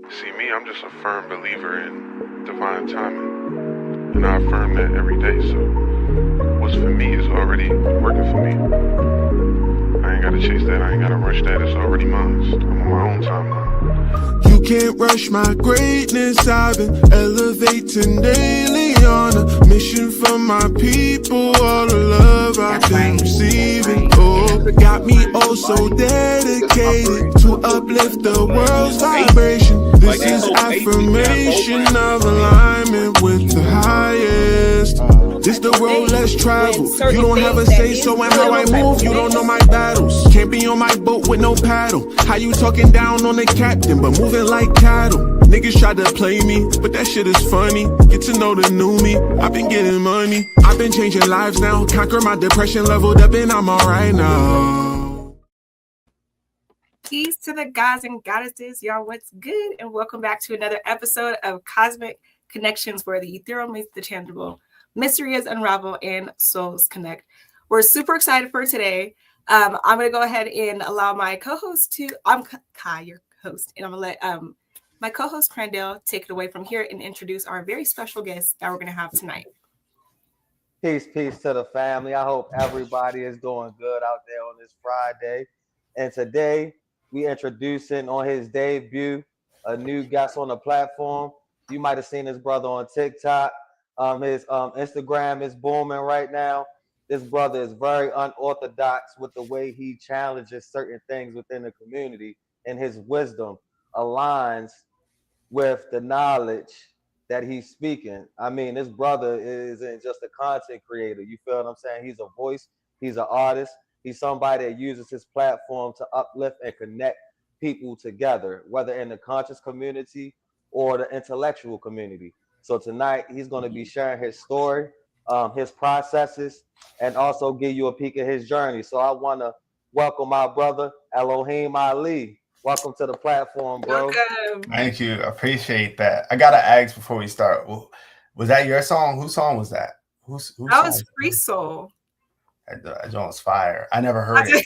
See, me, I'm just a firm believer in divine timing, and I affirm that every day. So, what's for me is already working for me. I ain't gotta chase that, I ain't gotta rush that, it's already mine. I'm on my own timeline. You can't rush my greatness, I've been elevating daily on a mission for my people. All the love I've been receiving, oh, got me oh so dedicated to uplift the world's vibration. This is affirmation of alignment with the highest. This the road less traveled. You don't have a say so in how I move. You don't know my battles. Can't be on my boat with no paddle. How you talking down on the captain, but moving like cattle? Niggas try to play me, but that shit is funny. Get to know the new me. I've been getting money. I've been changing lives now. Conquer my depression, leveled up, and I'm alright now. Peace to the gods and goddesses. Y'all, what's good? And welcome back to another episode of Cosmic Konnections, where the ethereal meets the tangible, mystery is unraveled, and souls connect. We're super excited for today. I'm going to go ahead and allow my co-host to, I'm Kai, your host, and I'm going to let my co-host Crandell take it away from here and introduce our very special guest that we're going to have tonight. Peace to the family. I hope everybody is doing good out there on this Friday. And today we introducing on his debut a new guest on the platform. You might have seen this brother on TikTok. His Instagram is booming right now. This brother is very unorthodox with the way he challenges certain things within the community, and his wisdom aligns with the knowledge that he's speaking. I mean, this brother isn't just a content creator. You feel what I'm saying? He's a voice. He's an artist. He's somebody that uses his platform to uplift and connect people together, whether in the conscious community or the intellectual community. So tonight, he's going to be sharing his story, his processes, and also give you a peek at his journey. So I want to welcome my brother, Eloheem Ali. Welcome to the platform, bro. Welcome. Thank you. I appreciate that. I got to ask before we start. Was that your song? Whose song was that? Whose That was Free Soul. That was fire. I never heard it.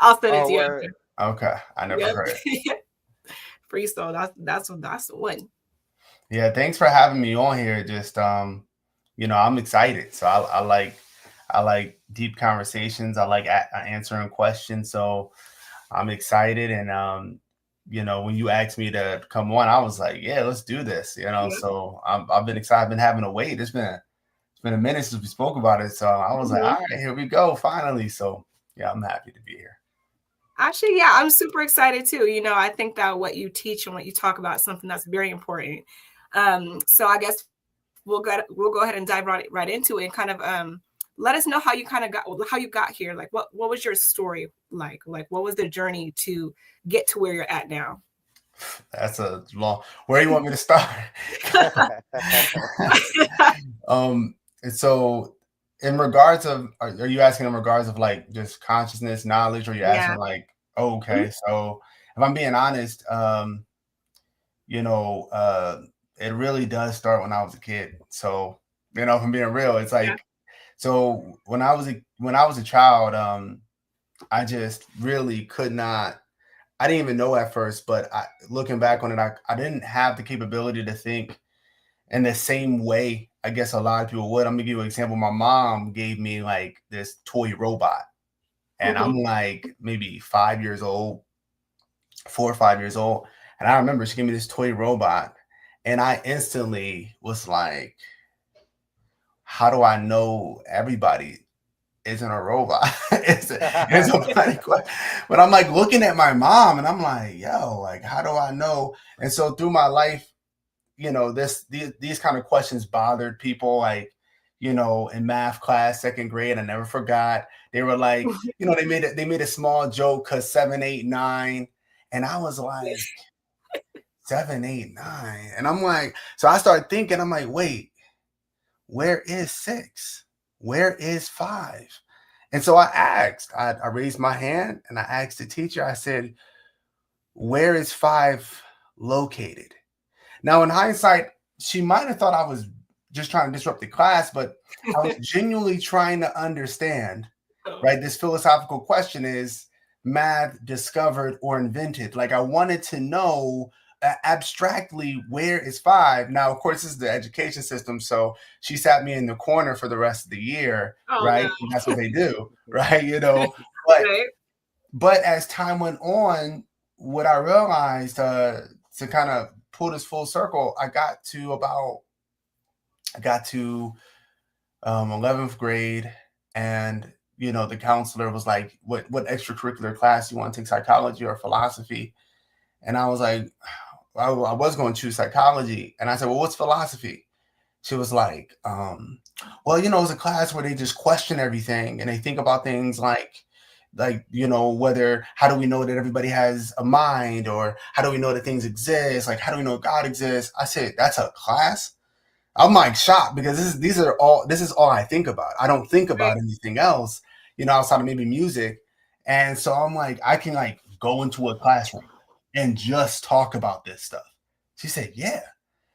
I'll send it to you. Okay. I never heard it. Free Soul. That's the one. Yeah, thanks for having me on here. Just I'm excited. So I like deep conversations. I like answering questions. So I'm excited, and when you asked me to come on, I was like, yeah, let's do this. So I've been excited. I've been having to wait. It's been a minute since we spoke about it. So I was like, all right, here we go, finally. So yeah, I'm happy to be here. Actually, yeah, I'm super excited too. I think that what you teach and what you talk about is something that's very important. So I guess we'll go ahead and dive right into it and kind of let us know how you got here. Like what was your story like? Like what was the journey to get to where you're at now? That's a long. Where do you want me to start? And so in regards of, are you asking in regards of like just consciousness, knowledge, or you're asking like, oh, okay. Mm-hmm. So if I'm being honest, it really does start when I was a kid. So, if I'm being real, it's like, so when I was a child, I just really could not, I didn't even know at first, but looking back on it, I didn't have the capability to think in the same way I guess a lot of people would. I'm gonna give you an example. My mom gave me like this toy robot, and I'm like maybe 5 years old, 4 or 5 years old. And I remember she gave me this toy robot, and I instantly was like, how do I know everybody isn't a robot? it's a funny question. But I'm like looking at my mom, and I'm like, yo, like, how do I know? And so through my life, these kind of questions bothered people, like, in math class, second grade. I never forgot. They were like, they made a small joke because 7, 8, 9. And I was like, 7, 8, 9. And I'm like, so I started thinking, I'm like, wait, where is 6? Where is 5? And so I asked, I raised my hand and I asked the teacher, I said, where is 5 located? Now, in hindsight, she might have thought I was just trying to disrupt the class, but I was genuinely trying to understand, right? This philosophical question is math discovered or invented? Like I wanted to know abstractly, where is 5? Now, of course, this is the education system. So she sat me in the corner for the rest of the year, right? No. And that's what they do, right? But as time went on, what I realized, to kind of pull this full circle, I got to 11th grade, and the counselor was like, what extracurricular class you want to take, psychology or philosophy? And I was like, I was going to choose psychology. And I said, well, what's philosophy? She was like, well, it's a class where they just question everything, and they think about things like, how do we know that everybody has a mind, or how do we know that things exist? Like, how do we know God exists? I said, that's a class? I'm like shocked, because this is all I think about. I don't think about anything else, outside of maybe music. And so I'm like, I can like go into a classroom and just talk about this stuff. She said, yeah,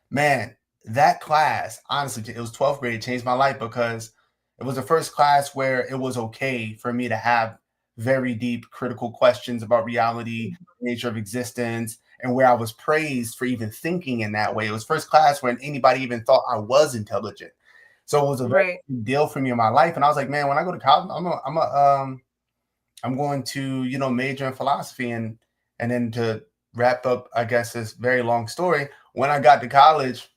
man, that class, honestly, it was 12th grade, changed my life, because it was the first class where it was okay for me to have very deep critical questions about reality, nature of existence, and where I was praised for even thinking in that way. It was first class when anybody even thought I was intelligent. So it was a very big deal for me in my life. And I was like, man, when I go to college, I'm going to, major in philosophy. And then to wrap up, I guess, this very long story, when I got to college,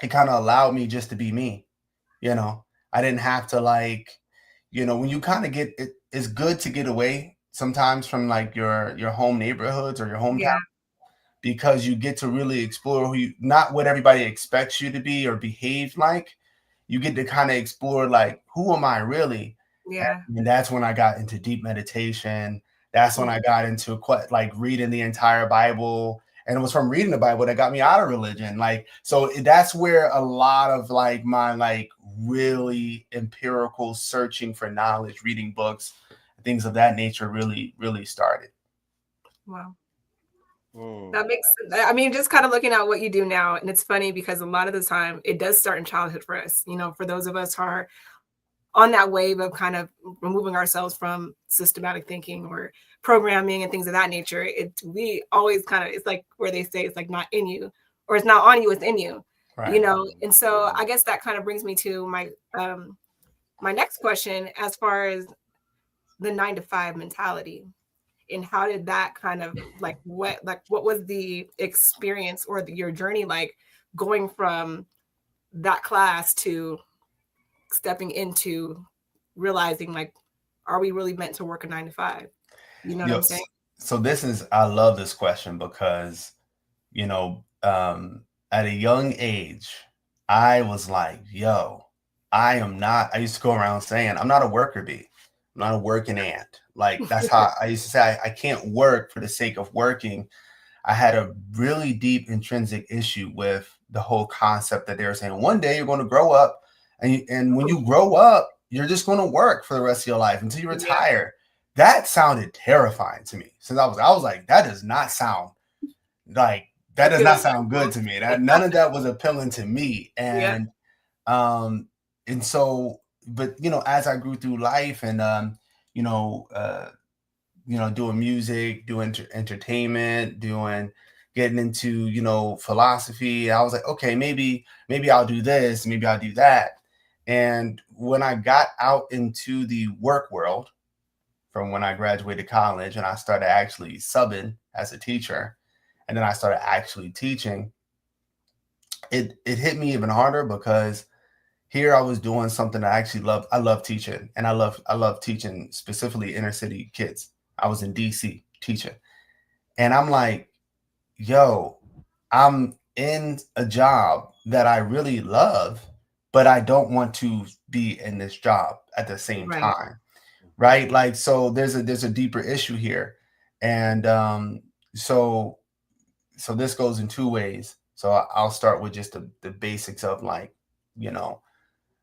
it kind of allowed me just to be me. I didn't have to when you kind of get it, it's good to get away sometimes from like your home neighborhoods or your hometown, because you get to really explore not what everybody expects you to be or behave like. You get to kind of explore like, who am I really? Yeah. And that's when I got into deep meditation. That's when I got into like reading the entire Bible. And it was from reading the Bible that got me out of religion. So that's where a lot of like my really empirical searching for knowledge, reading books, things of that nature really, really started. Wow. That makes sense. I mean, just kind of looking at what you do now, and it's funny because a lot of the time it does start in childhood for us. For those of us who are on that wave of kind of removing ourselves from systematic thinking or programming and things of that nature, we always kind of, it's like where they say it's like not in you, or it's not on you, it's in you, And so I guess that kind of brings me to my my next question, as far as the 9-to-5 mentality, and how did that kind of what was the experience or your journey like going from that class to stepping into realizing are we really meant to work a 9-to-5? You know what I'm saying? So I love this question, because at a young age, I was like, I used to go around saying, I'm not a worker bee, I'm not a working ant. Like, that's how I used to say, I can't work for the sake of working. I had a really deep intrinsic issue with the whole concept that they were saying, one day you're going to grow up, and when you grow up, you're just going to work for the rest of your life until you retire. That sounded terrifying to me. Since I was like, that does not sound good to me. None of that was appealing to me. And so, but as I grew through life and doing music, doing entertainment, getting into philosophy, I was like, okay, maybe I'll do this, maybe I'll do that. And when I got out into the work world, from when I graduated college and I started actually subbing as a teacher, and then I started actually teaching, it hit me even harder, because here I was doing something I actually loved. I love teaching, and I love teaching specifically inner city kids. I was in DC teaching, and I'm like, I'm in a job that I really love, but I don't want to be in this job at the same time. Right. So there's a deeper issue here. And so this goes in two ways. So I'll start with just the basics of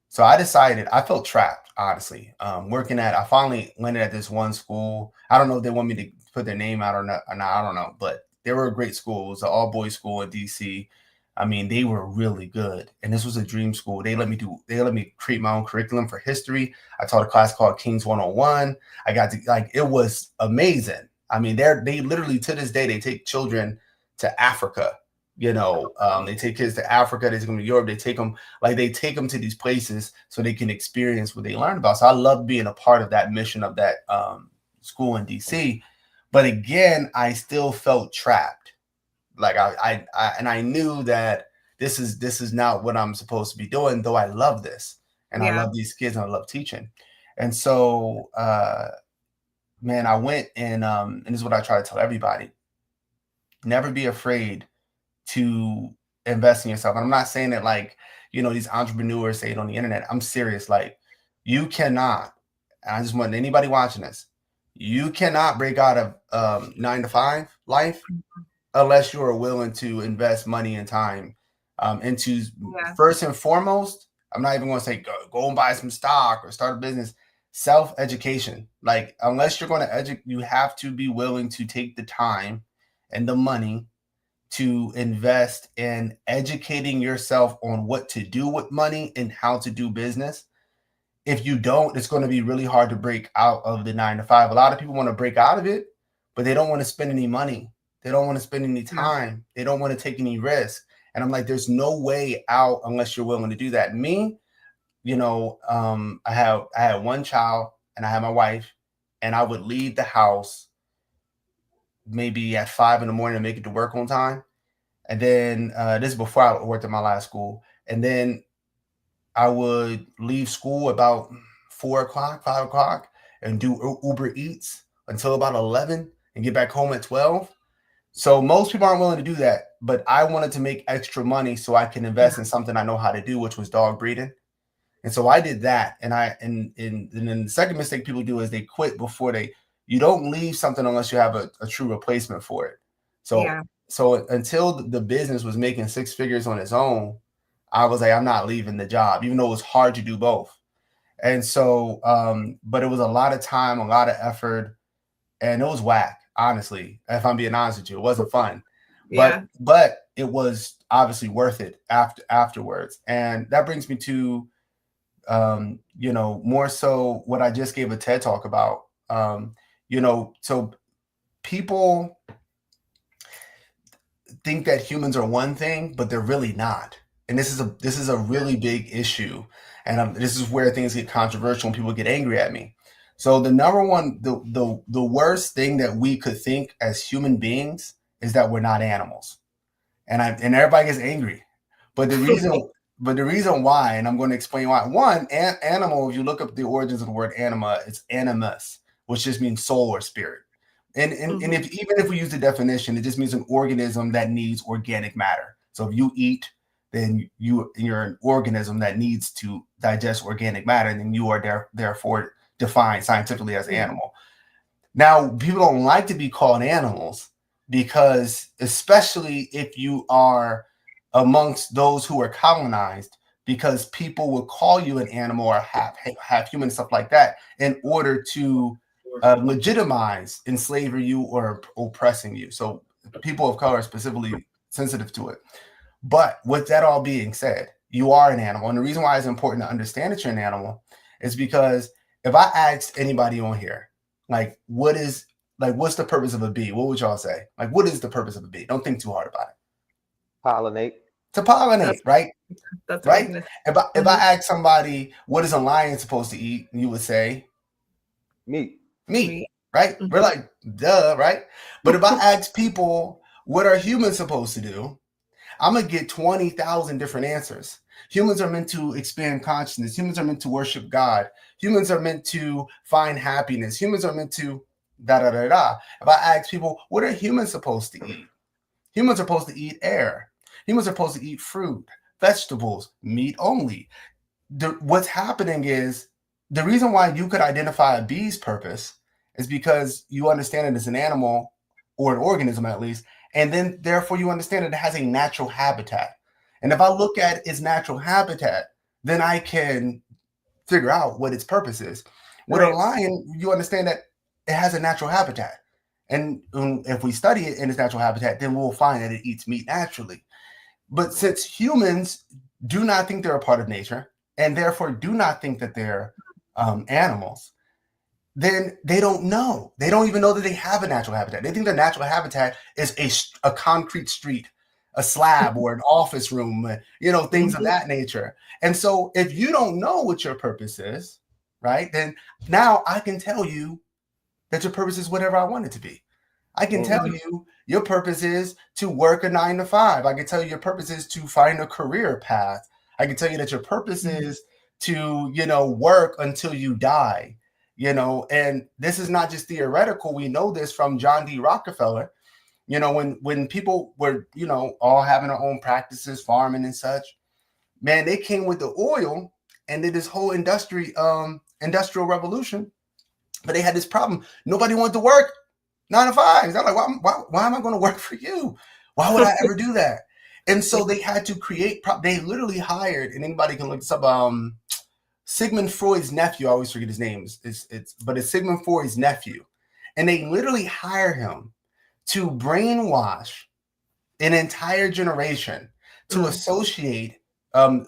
so I decided, I felt trapped, honestly. I finally landed at this one school. I don't know if they want me to put their name out or not. I don't know, but they were a great school. It was an all boys school in DC. I mean, they were really good. And this was a dream school. They let me create my own curriculum for history. I taught a class called Kings 101. I got to it was amazing. I mean, they literally to this day, they take children to Africa. They take kids to Africa, they take them to Europe, they take them to these places so they can experience what they learn about. So I love being a part of that mission of that school in DC. But again, I still felt trapped. Like I knew that this is not what I'm supposed to be doing, though I love this and I love these kids and I love teaching. And so man, I went and this is what I try to tell everybody. Never be afraid to invest in yourself. And I'm not saying that like, these entrepreneurs say it on the internet. I'm serious. Like, you cannot, and I just want anybody watching this, you cannot break out of 9-to-5 life unless you are willing to invest money and time into first and foremost. I'm not even going to say go and buy some stock or start a business. Self-education. Like, unless you're going to educate, you have to be willing to take the time and the money to invest in educating yourself on what to do with money and how to do business. If you don't, it's going to be really hard to break out of the 9-to-5. A lot of people want to break out of it, but they don't want to spend any money. They don't want to spend any time. They don't want to take any risk. And I'm like, there's no way out unless you're willing to do that. Me, I had one child and I had my wife, and I would leave the house maybe at 5 a.m. to make it to work on time. And then this is before I worked at my last school. And then I would leave school about 4 o'clock, 5 o'clock and do Uber Eats until about 11 and get back home at 12. So most people aren't willing to do that, but I wanted to make extra money so I can invest in something I know how to do, which was dog breeding. And so I did that. And then the second mistake people do is they quit before you don't leave something unless you have a true replacement for it. So until the business was making 6 figures on its own, I was like, I'm not leaving the job, even though it was hard to do both. And so, but it was a lot of time, a lot of effort, and it was whack, honestly. If I'm being honest with you, it wasn't fun, but it was obviously worth it afterwards. And that brings me to, more so what I just gave a TED talk about. So people think that humans are one thing, but they're really not. And this is a really big issue. And this is where things get controversial and people get angry at me. So the number one, the worst thing that we could think as human beings is that we're not animals. And everybody gets angry. But the reason why, and I'm going to explain why. One, animal, if you look up the origins of the word anima, it's animus, which just means soul or spirit. And if we use the definition, it just means an organism that needs organic matter. So if you eat, then you're an organism that needs to digest organic matter, and then you are therefore defined scientifically as an animal. Now, people don't like to be called animals because, especially if you are amongst those who are colonized, because people will call you an animal or half human, stuff like that, in order to legitimize enslaving you or oppressing you. So people of color are specifically sensitive to it. But with that all being said, you are an animal. And the reason why it's important to understand that you're an animal is because if I asked anybody on here, like, what's the purpose of a bee? What would y'all say? Like, what is the purpose of a bee? Don't think too hard about it. Pollinate. To pollinate, right? That's right. If I ask somebody, what is a lion supposed to eat? You would say meat, right? We're like, duh, right? But if I ask people, what are humans supposed to do? I'm going to get 20,000 different answers. Humans are meant to expand consciousness. Humans are meant to worship God. Humans are meant to find happiness. Humans are meant to da-da-da-da. If I ask people, what are humans supposed to eat? Humans are supposed to eat air. Humans are supposed to eat fruit, vegetables, meat only. What's happening is the reason why you could identify a bee's purpose is because you understand it as an animal or an organism at least, and then therefore you understand it has a natural habitat. And if I look at its natural habitat, then I can figure out what its purpose is. With a lion, you understand that it has a natural habitat. And if we study it in its natural habitat, then we'll find that it eats meat naturally. But since humans do not think they're a part of nature, and therefore do not think that they're animals, then they don't know. They don't even know that they have a natural habitat. They think their natural habitat is a concrete street, a slab, or an office room, things of that nature. And so if you don't know what your purpose is, right, then now I can tell you that your purpose is whatever I want it to be. I can tell you your purpose is to work a 9 to 5. I can tell you your purpose is to find a career path. I can tell you that your purpose is to, work until you die, and this is not just theoretical. We know this from John D. Rockefeller. When people were, all having their own practices, farming and such, man, they came with the oil and did this whole industrial revolution. But they had this problem. Nobody wanted to work 9 to 5. They're like, why am I going to work for you? Why would I ever do that? And so they had to create, they literally hired, and anybody can look this up, Sigmund Freud's nephew, I always forget his name, but it's Sigmund Freud's nephew. And they literally hire him to brainwash an entire generation to associate,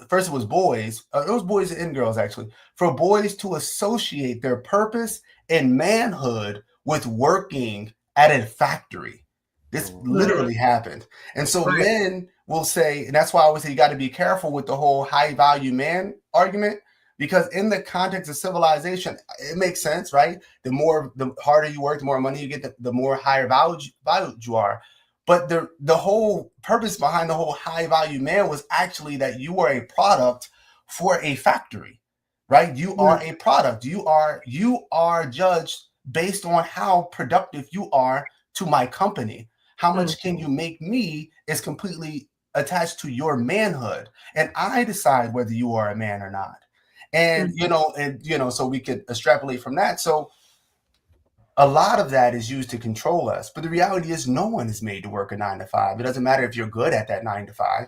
first it was boys and girls actually, for boys to associate their purpose and manhood with working at a factory. This literally happened. And so men will say, and that's why I always say you got to be careful with the whole high value man argument, because in the context of civilization, it makes sense, right? The harder you work, the more money you get, the more higher value you are. But the whole purpose behind the whole high value man was actually that you were a product for a factory, right? You are a product. You are judged based on how productive you are to my company. How much can you make me is completely attached to your manhood. And I decide whether you are a man or not. And, so we could extrapolate from that. So a lot of that is used to control us. But the reality is no one is made to work a 9 to 5. It doesn't matter if you're good at that 9 to 5.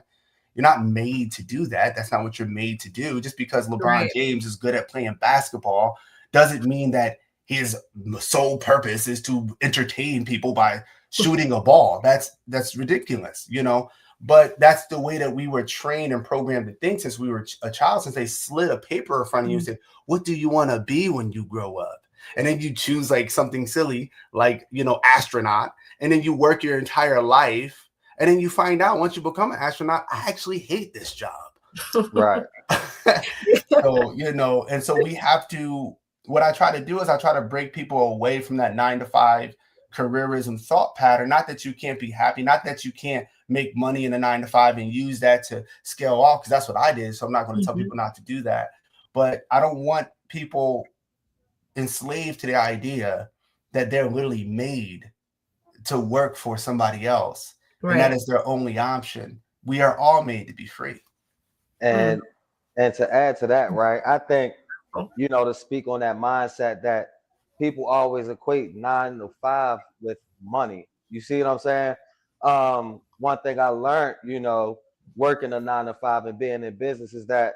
You're not made to do that. That's not what you're made to do. Just because LeBron James is good at playing basketball doesn't mean that his sole purpose is to entertain people by shooting a ball. That's ridiculous, But that's the way that we were trained and programmed to think since we were a child, since they slid a paper in front of you and said, what do you want to be when you grow up? And then you choose like something silly, like, astronaut. And then you work your entire life. And then you find out once you become an astronaut, I actually hate this job. Right. So, and so we have to, what I try to do is I try to break people away from that 9 to 5 careerism thought pattern. Not that you can't be happy, not that you can't make money in a 9 to 5 and use that to scale off, because that's what I did. So I'm not going to tell people not to do that. But I don't want people enslaved to the idea that they're literally made to work for somebody else. Right. And that is their only option. We are all made to be free. And to add to that, right, I think, to speak on that mindset that people always equate 9 to 5 with money. You see what I'm saying? One thing I learned, working a 9 to 5 and being in business is that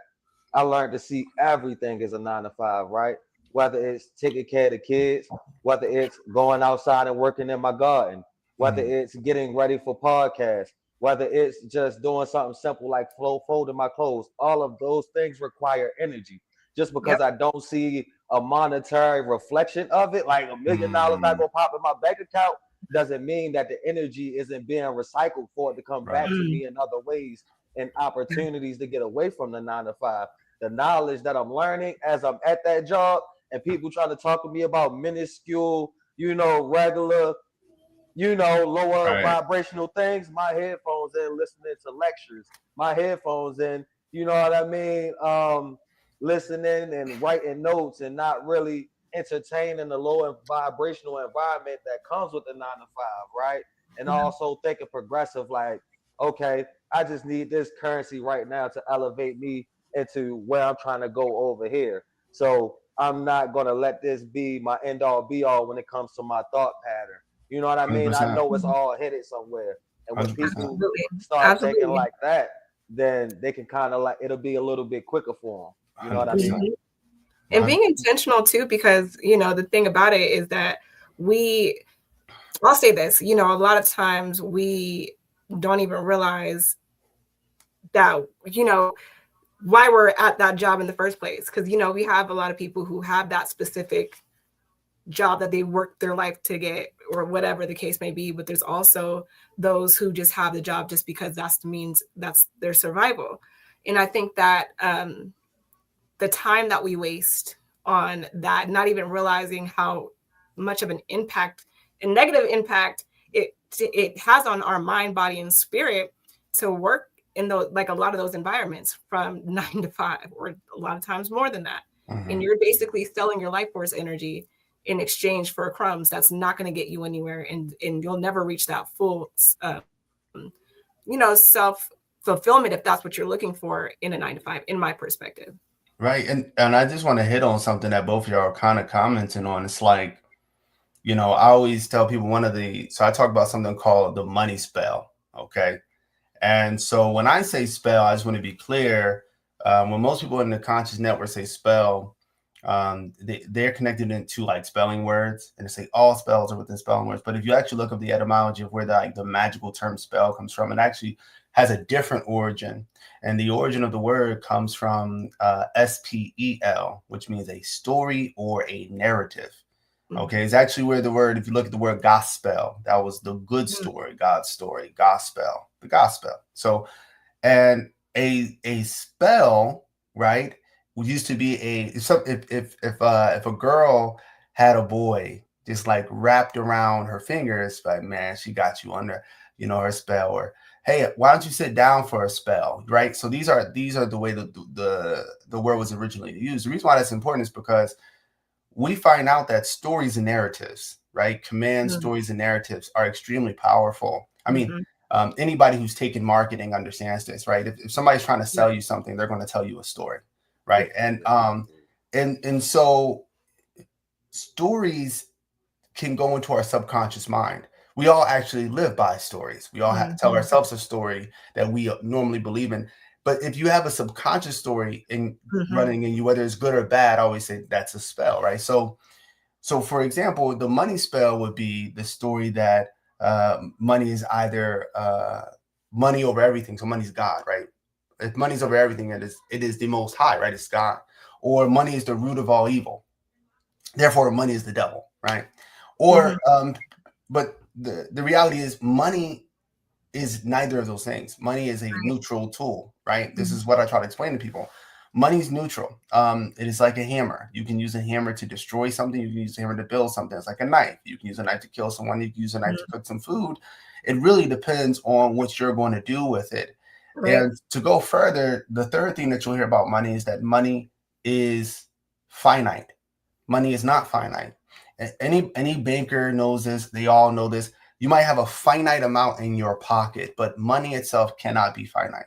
I learned to see everything as a 9 to 5, right? Whether it's taking care of the kids, whether it's going outside and working in my garden, whether it's getting ready for podcasts, whether it's just doing something simple like folding my clothes. All of those things require energy. Just because I don't see a monetary reflection of it, like $1 million not going to pop in my bank account, doesn't mean that the energy isn't being recycled for it to come back to me in other ways and opportunities to get away from the 9 to 5. The knowledge that I'm learning as I'm at that job, and people trying to talk to me about minuscule, regular, lower vibrational things, my headphones in listening to lectures, my headphones in, what I mean? Listening and writing notes and not really entertaining the lower vibrational environment that comes with the 9 to 5, right? And also thinking progressive, like, okay, I just need this currency right now to elevate me into where I'm trying to go over here. So I'm not going to let this be my end all be all when it comes to my thought pattern. You know what I mean? 100%. I know it's all headed somewhere. And when 100%. People start thinking like that, then they can kind of it'll be a little bit quicker for them. You know what I mean? And being intentional too, because, the thing about it is that I'll say this, a lot of times we don't even realize that, why we're at that job in the first place. Because, we have a lot of people who have that specific job that they worked their life to get, or whatever the case may be. But there's also those who just have the job just because that's their survival. And I think that the time that we waste on that, not even realizing how much of an impact, a negative impact it has on our mind, body, and spirit to work in those, like a lot of those environments from 9 to 5, or a lot of times more than that. And you're basically selling your life force energy in exchange for crumbs. That's not going to get you anywhere, and you'll never reach that full self fulfillment if that's what you're looking for in a 9 to 5, in my perspective. Right. And I just want to hit on something that both of y'all are kind of commenting on. It's like, I always tell people so I talk about something called the money spell. Okay. And so when I say spell, I just want to be clear. When most people in the conscious network say spell, they're connected into like spelling words, and they say all spells are within spelling words. But if you actually look up the etymology of where the magical term spell comes from, it actually has a different origin. And the origin of the word comes from spell, which means a story or a narrative. Okay, it's actually where if you look at the word gospel, that was the good story, God's story, gospel, the gospel. So, and a spell, right, used to be if a girl had a boy just like wrapped around her fingers, like, man, she got you under, her spell, or hey, why don't you sit down for a spell, right? So these are the way the word was originally used. The reason why that's important is because we find out that stories and narratives, right? Command stories and narratives are extremely powerful. I mean, anybody who's taken marketing understands this, right? If somebody's trying to sell you something, they're going to tell you a story, right? And so stories can go into our subconscious mind. We all actually live by stories. We all have to tell ourselves a story that we normally believe in. But if you have a subconscious story running in you, whether it's good or bad, I always say that's a spell, right? So for example, the money spell would be the story that money is either money over everything. So money's God, right? If money's over everything, it is the most high, right? It's God. Or money is the root of all evil. Therefore, money is the devil, right? Or, but the reality is money is neither of those things. Money is a neutral tool, right? This is what I try to explain to people. Money's neutral. It is like a hammer. You can use a hammer to destroy something. You can use a hammer to build something. It's like a knife. You can use a knife to kill someone. You can use a knife to cook some food. It really depends on what you're going to do with it. Right. And to go further, the third thing that you'll hear about money is that money is finite. Money is not finite. Any banker knows this. They all know this. You might have a finite amount in your pocket, but money itself cannot be finite.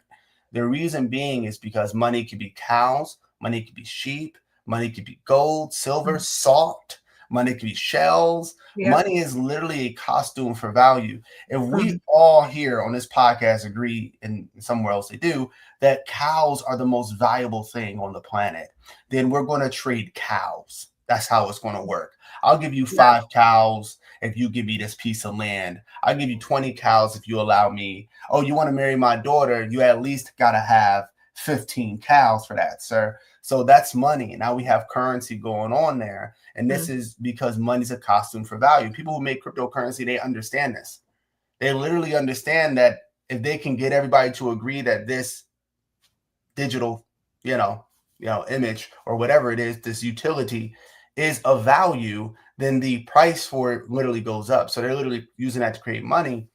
The reason being is because money could be cows, money could be sheep, money could be gold, silver, salt, money could be shells. Yeah. Money is literally a costume for value. If we all here on this podcast agree, and somewhere else they do, that cows are the most valuable thing on the planet, then we're going to trade cows. That's how it's going to work. I'll give you 5 cows if you give me this piece of land. I'll give you 20 cows if you allow me. Oh, you want to marry my daughter? You at least got to have 15 cows for that, sir. So that's money. Now we have currency going on there. And this is because money's a costume for value. People who make cryptocurrency, they understand this. They literally understand that if they can get everybody to agree that this digital, image or whatever it is, this utility is of value, then the price for it literally goes up. So they're literally using that to create money.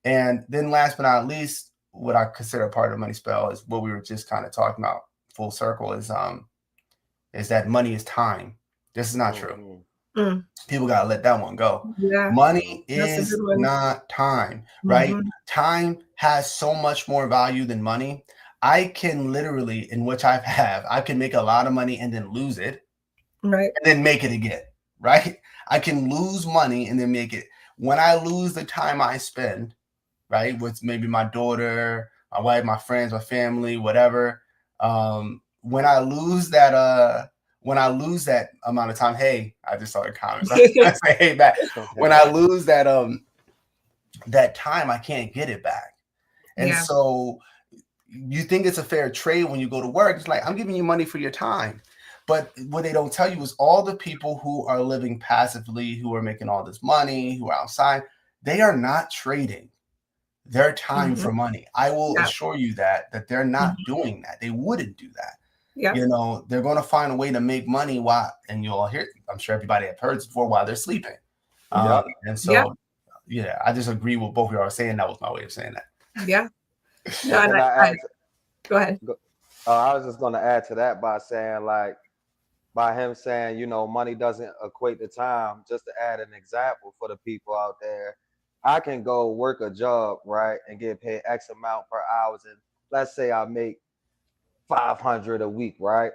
And then last but not least, what I consider part of the money spell is what we were just kind of talking about full circle is that money is time. This is not true. People got to let that one go. Yeah. Money is not time, right? Time has so much more value than money. I can literally, in which I can make a lot of money and then lose it. Right. And then make it again, right? I can lose money and then make it. When I lose the time I spend, right, with maybe my daughter, my wife, my friends, my family, whatever, when I lose that amount of time, hey, I just saw the comments. I say hey back. When I lose that time, I can't get it back. And so you think it's a fair trade when you go to work. It's like, I'm giving you money for your time. But what they don't tell you is all the people who are living passively, who are making all this money, who are outside, they are not trading their time for money. I will assure you that they're not doing that. They wouldn't do that. Yeah. You know, they're going to find a way to make money while, and you'll hear, I'm sure everybody have heard this before, while they're sleeping. And so, I just agree with both of y'all saying. That was my way of saying that. Yeah. No, go ahead. I was just going to add to that by saying, like, by him saying, you know, money doesn't equate to time, just to add an example for the people out there. I can go work a job, right, and get paid X amount per hour. And let's say I make $500 a week, right?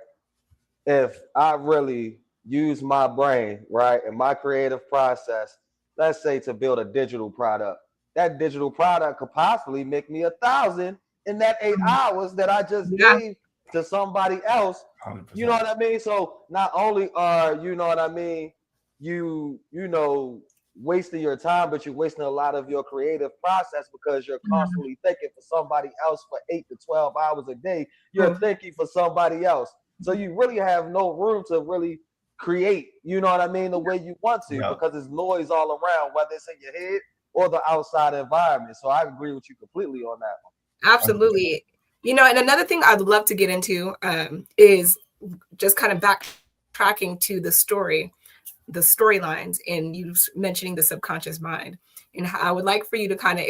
If I really use my brain, right, and my creative process, let's say to build a digital product, that digital product could possibly make me $1,000 in that 8 hours that I just gave to somebody else. 100%. You know what I mean? So not only are, you know what I mean, you know, wasting your time, but you're wasting a lot of your creative process because you're constantly thinking for somebody else for 8 to 12 hours a day. You're thinking for somebody else. So you really have no room to really create, you know what I mean, the way you want to, because there's noise all around, whether it's in your head or the outside environment. So I agree with you completely on that one. Absolutely. You know, and another thing I'd love to get into is just kind of backtracking to the storylines, and you mentioning the subconscious mind. And I would like for you to kind of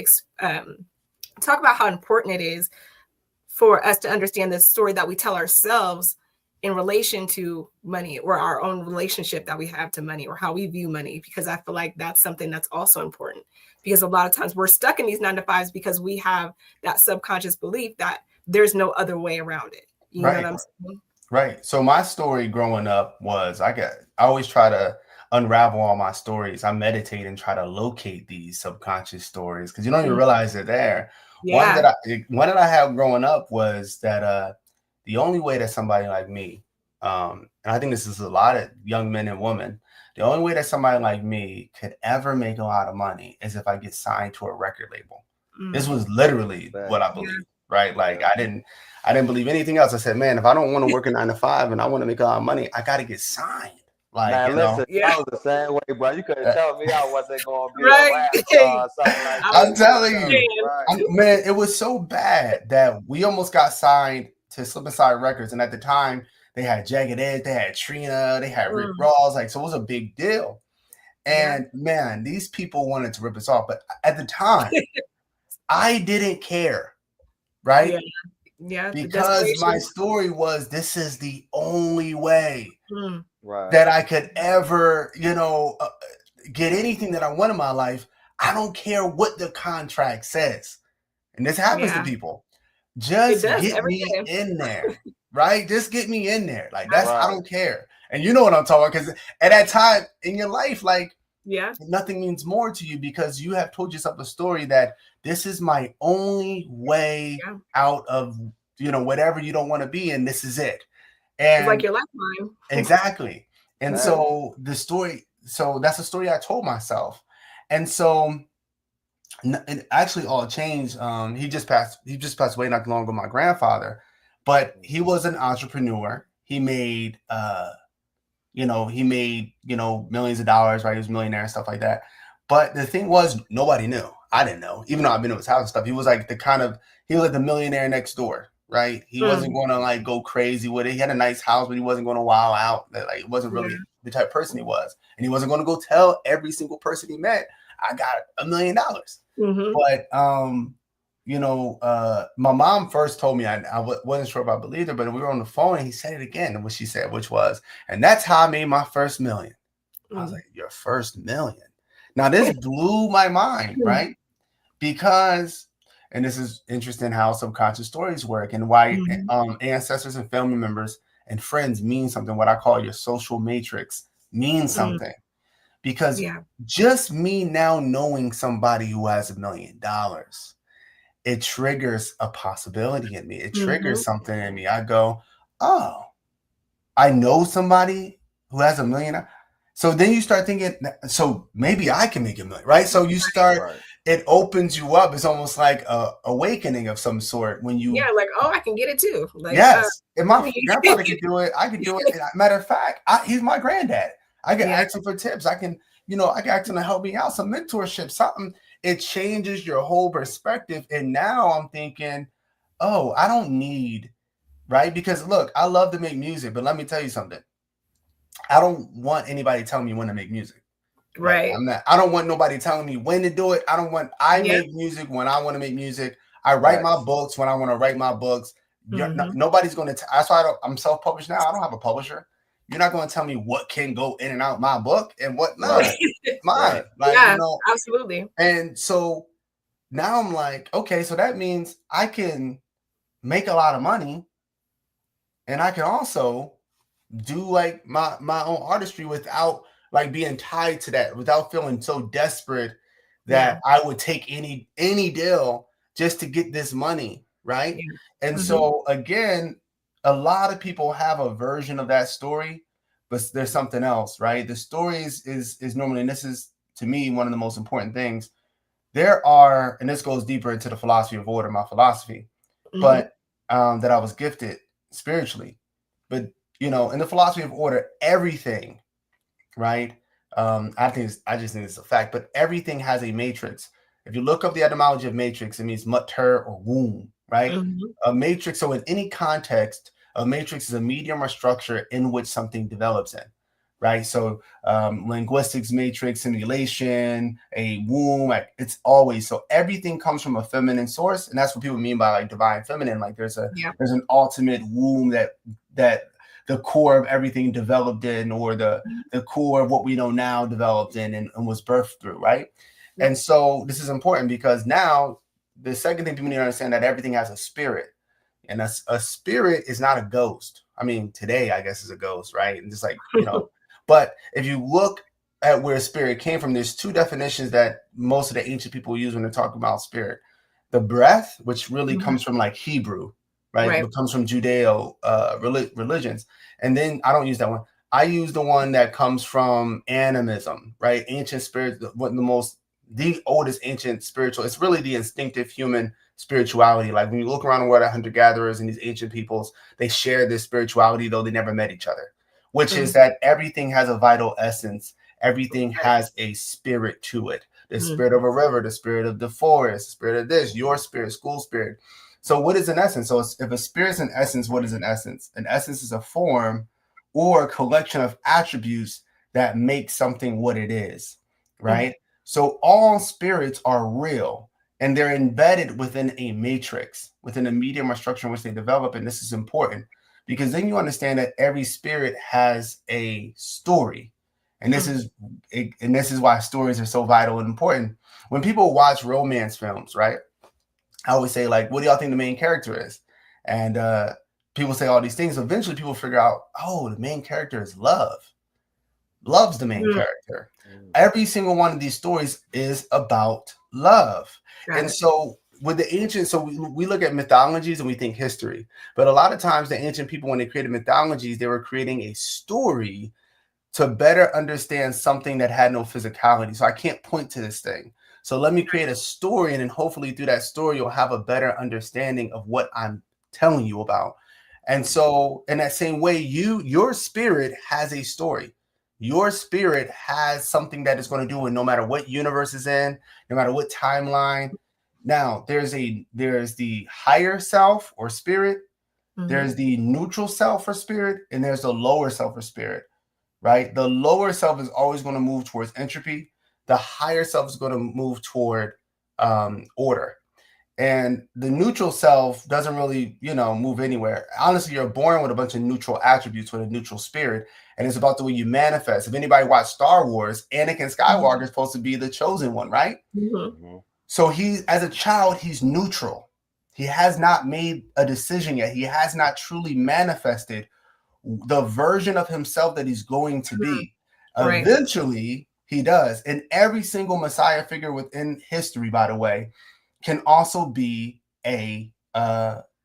talk about how important it is for us to understand the story that we tell ourselves in relation to money, or our own relationship that we have to money, or how we view money, because I feel like that's something that's also important, because a lot of times we're stuck in these 9-to-5s because we have that subconscious belief that there's no other way around it. You know what I'm saying? Right. So my story growing up was I always try to unravel all my stories. I meditate and try to locate these subconscious stories because you don't even realize they're there. One that I had growing up was that the only way that somebody like me, and I think this is a lot of young men and women, the only way that somebody like me could ever make a lot of money is if I get signed to a record label. This was literally what I believed, right? Like I didn't believe anything else. I said, man, if I don't want to work a 9-to-5 and I want to make a lot of money, I got to get signed. Like, man, listen, I was the same way, bro. You couldn't tell me I wasn't going to be a rap star or something like that. I'm telling you, man, it was so bad that we almost got signed to Slip Inside Records. And at the time, they had Jagged Edge, they had Trina, they had Rick Ross. Like, so it was a big deal. And man, these people wanted to rip us off. But at the time, I didn't care, right? Yeah. Because my story was, this is the only way that I could ever, get anything that I want in my life. I don't care what the contract says. And this happens to people. Just get me in there, right? Just get me in there. Like that's, I don't care. And you know what I'm talking about, because at that time in your life, like, nothing means more to you because you have told yourself a story that this is my only way out of, whatever you don't want to be in. This is it. And it's like your lifeline. Exactly. And so that's the story I told myself. And so it actually all changed. He just passed away not too long ago, my grandfather, but he was an entrepreneur. He made, millions of dollars, right? He was a millionaire and stuff like that. But the thing was, nobody knew. I didn't know, even though I've been to his house and stuff. He was like he was like the millionaire next door, right? He wasn't going to like go crazy with it. He had a nice house, but he wasn't going to wow out. Like, it wasn't really the type of person he was. And he wasn't going to go tell every single person he met, I got $1 million. But, my mom first told me, I wasn't sure if I believed her, but we were on the phone and he said it again. And what she said, which was, and that's how I made my first $1 million. I was like, your first $1 million? Now this blew my mind, right? Because, and this is interesting how subconscious stories work and why ancestors and family members and friends mean something. What I call your social matrix means something. Because just me now knowing somebody who has $1 million, it triggers a possibility in me. It triggers something in me. I go, oh, I know somebody who has $1 million. So then you start thinking, so maybe I can make $1 million, right? So you start it opens you up. It's almost like a awakening of some sort when you like, oh, I can get it too. Like, yes. If my grandfather could do it, I could do it. Matter of fact, he's my granddad. I can ask him for tips. I can ask him to help me out, some mentorship, something. It changes your whole perspective. And now I'm thinking, oh, I don't need, right? Because look, I love to make music, but let me tell you something. I don't want anybody telling me when to make music. Right. I don't want nobody telling me when to do it. I make music when I want to make music. I write my books when I want to write my books. Nobody's going to, that's why I'm self-published now. I don't have a publisher. You're not going to tell me what can go in and out my book and what not. Mine. Like, absolutely. And so now I'm like, okay, so that means I can make a lot of money and I can also do like my own artistry without like being tied to that, without feeling so desperate that I would take any deal just to get this money, right? And so again, a lot of people have a version of that story, but there's something else, right? The story is normally, and this is to me one of the most important things. There are, and this goes deeper into the philosophy of order, my philosophy, but that I was gifted spiritually. But in the philosophy of order, everything, right? I just think it's a fact, but everything has a matrix. If you look up the etymology of matrix, it means mater or womb, right? A matrix. So in any context, a matrix is a medium or structure in which something develops in, right? So linguistics matrix, simulation, a womb, like it's always, so everything comes from a feminine source. And that's what people mean by like divine feminine. Like there's an ultimate womb that the core of everything developed in, or the core of what we know now developed in and was birthed through, right? And so this is important because now the second thing people need to understand that everything has a spirit, and a spirit is not a ghost. I mean, today I guess is a ghost, right? And just like, but if you look at where spirit came from, there's two definitions that most of the ancient people use when they're talking about spirit. The breath, which really comes from like Hebrew, right? It comes from Judeo religions. And then I don't use that one. I use the one that comes from animism, right? Ancient spirit, the oldest ancient spiritual. It's really the instinctive human spirituality. Like when you look around the world at hunter-gatherers and these ancient peoples, they share this spirituality, though they never met each other, which is that everything has a vital essence. Everything has a spirit to it. The spirit of a river, the spirit of the forest, the spirit of this, your spirit, school spirit. So what is an essence? So if a spirit is an essence, what is an essence? An essence is a form or a collection of attributes that make something what it is, right? So all spirits are real, and they're embedded within a matrix, within a medium or structure in which they develop. And this is important because then you understand that every spirit has a story. And this is why stories are so vital and important. When people watch romance films, right? I always say, like, what do y'all think the main character is? And people say all these things. Eventually people figure out, oh, the main character is love. Love's the main character. Every single one of these stories is about love. And so with the ancients, so we look at mythologies and we think history. But a lot of times the ancient people, when they created mythologies, they were creating a story to better understand something that had no physicality. So I can't point to this thing. So let me create a story, and then hopefully through that story, you'll have a better understanding of what I'm telling you about. And so in that same way, your spirit has a story. Your spirit has something that it's going to do, and no matter what universe is in, no matter what timeline. Now, there's the higher self or spirit, there's the neutral self or spirit, and there's the lower self or spirit, right? The lower self is always going to move towards entropy. The higher self is going to move toward order. And the neutral self doesn't really, move anywhere. Honestly, you're born with a bunch of neutral attributes, with a neutral spirit, and it's about the way you manifest. If anybody watched Star Wars, Anakin Skywalker is supposed to be the chosen one, right? So as a child, he's neutral. He has not made a decision yet. He has not truly manifested the version of himself that he's going to be. Eventually, he does. And every single Messiah figure within history, by the way, can also be a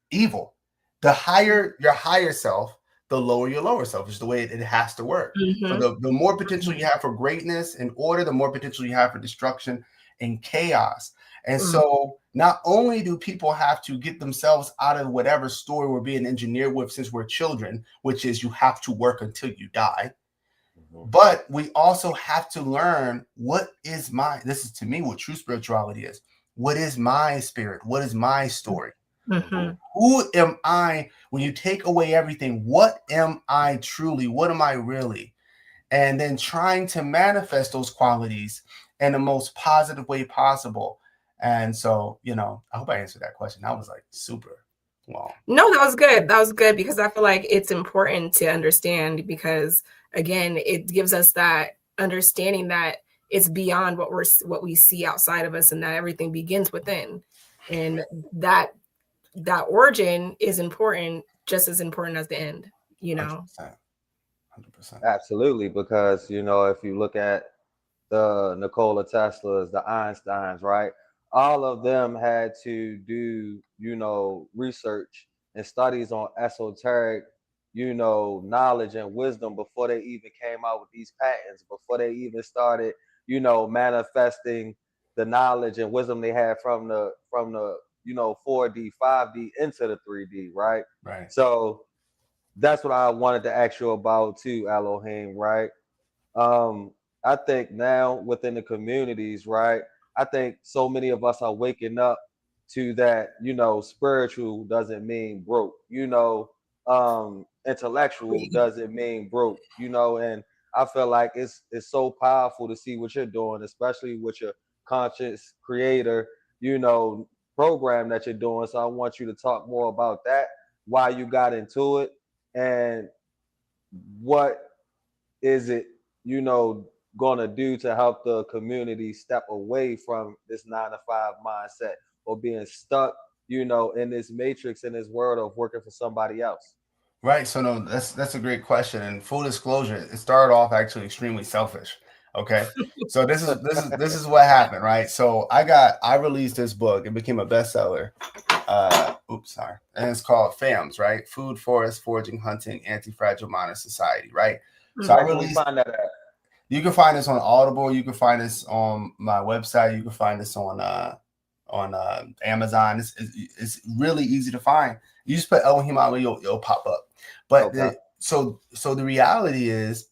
evil. The higher your higher self, the lower your lower self, is the way it has to work. So the more potential you have for greatness and order, the more potential you have for destruction and chaos. And so not only do people have to get themselves out of whatever story we're being engineered with since we're children, which is you have to work until you die, but we also have to learn this is to me what true spirituality is. What is my spirit? What is my story? Who am I? When you take away everything, what am I truly? What am I really? And then trying to manifest those qualities in the most positive way possible. And so, I hope I answered that question. That was like super long. No, that was good. That was good because I feel like it's important to understand because, again, it gives us that understanding that it's beyond what we see outside of us and that everything begins within. And that origin is important, just as important as the end, 100%. Absolutely, because if you look at the Nikola Teslas, the Einsteins, right? All of them had to do, research and studies on esoteric, knowledge and wisdom before they even came out with these patents, before they even started, manifesting the knowledge and wisdom they had from the 4D, 5D into the 3D, right? Right. So that's what I wanted to ask you about too, Eloheem, right? I think now within the communities, right? I think so many of us are waking up to that, spiritual doesn't mean broke, intellectual doesn't mean broke, and I feel like it's so powerful to see what you're doing, especially with your conscious creator, program that you're doing. So I want you to talk more about that, why you got into it, and what is it, gonna do to help the community step away from this 9-to-5 mindset or being stuck, in this matrix, in this world of working for somebody else? Right. So no, that's a great question. And full disclosure, it started off actually extremely selfish. Okay. So this is what happened, right? So I released this book. It became a bestseller. And it's called FAMS, right? Food, Forest, Foraging, Hunting, Anti-Fragile Modern Society, right? So I released. Find that at? You can find this on Audible. You can find this on my website. You can find this on Amazon. It's really easy to find. You just put Eloheem Ali, it'll pop up. But Okay. So the reality is,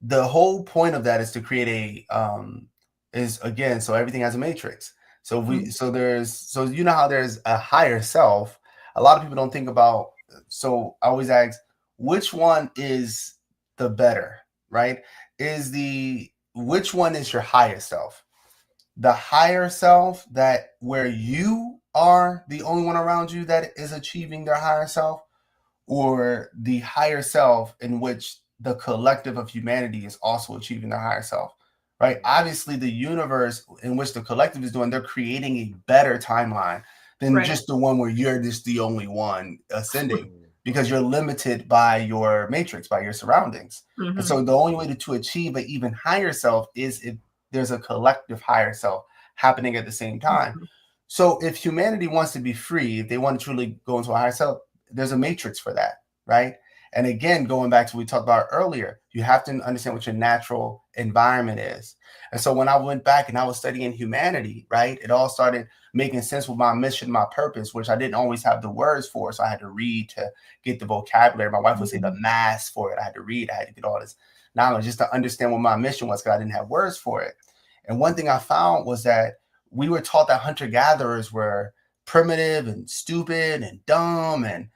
the whole point of that is to create so everything has a matrix. So you know how there's a higher self. A lot of people don't think about. So I always ask, which one is the better, right? Which one is your higher self? The higher self, that where you are the only one around you that is achieving their higher self, or the higher self in which the collective of humanity is also achieving their higher self, right? Obviously, the universe in which the collective is doing, they're creating a better timeline than just the one where you're just the only one ascending, because you're limited by your matrix, by your surroundings. And so the only way to achieve an even higher self is if there's a collective higher self happening at the same time. So if humanity wants to be free, if they want to truly go into a higher self, there's a matrix for that, right? And again, going back to what we talked about earlier, you have to understand what your natural environment is. And so when I went back and I was studying humanity, right, it all started making sense with my mission, my purpose, which I didn't always have the words for. So I had to read to get the vocabulary. My wife would say the mass for it. I had to read. I had to get all this knowledge just to understand what my mission was, because I didn't have words for it. And one thing I found was that we were taught that hunter-gatherers were primitive and stupid and dumb and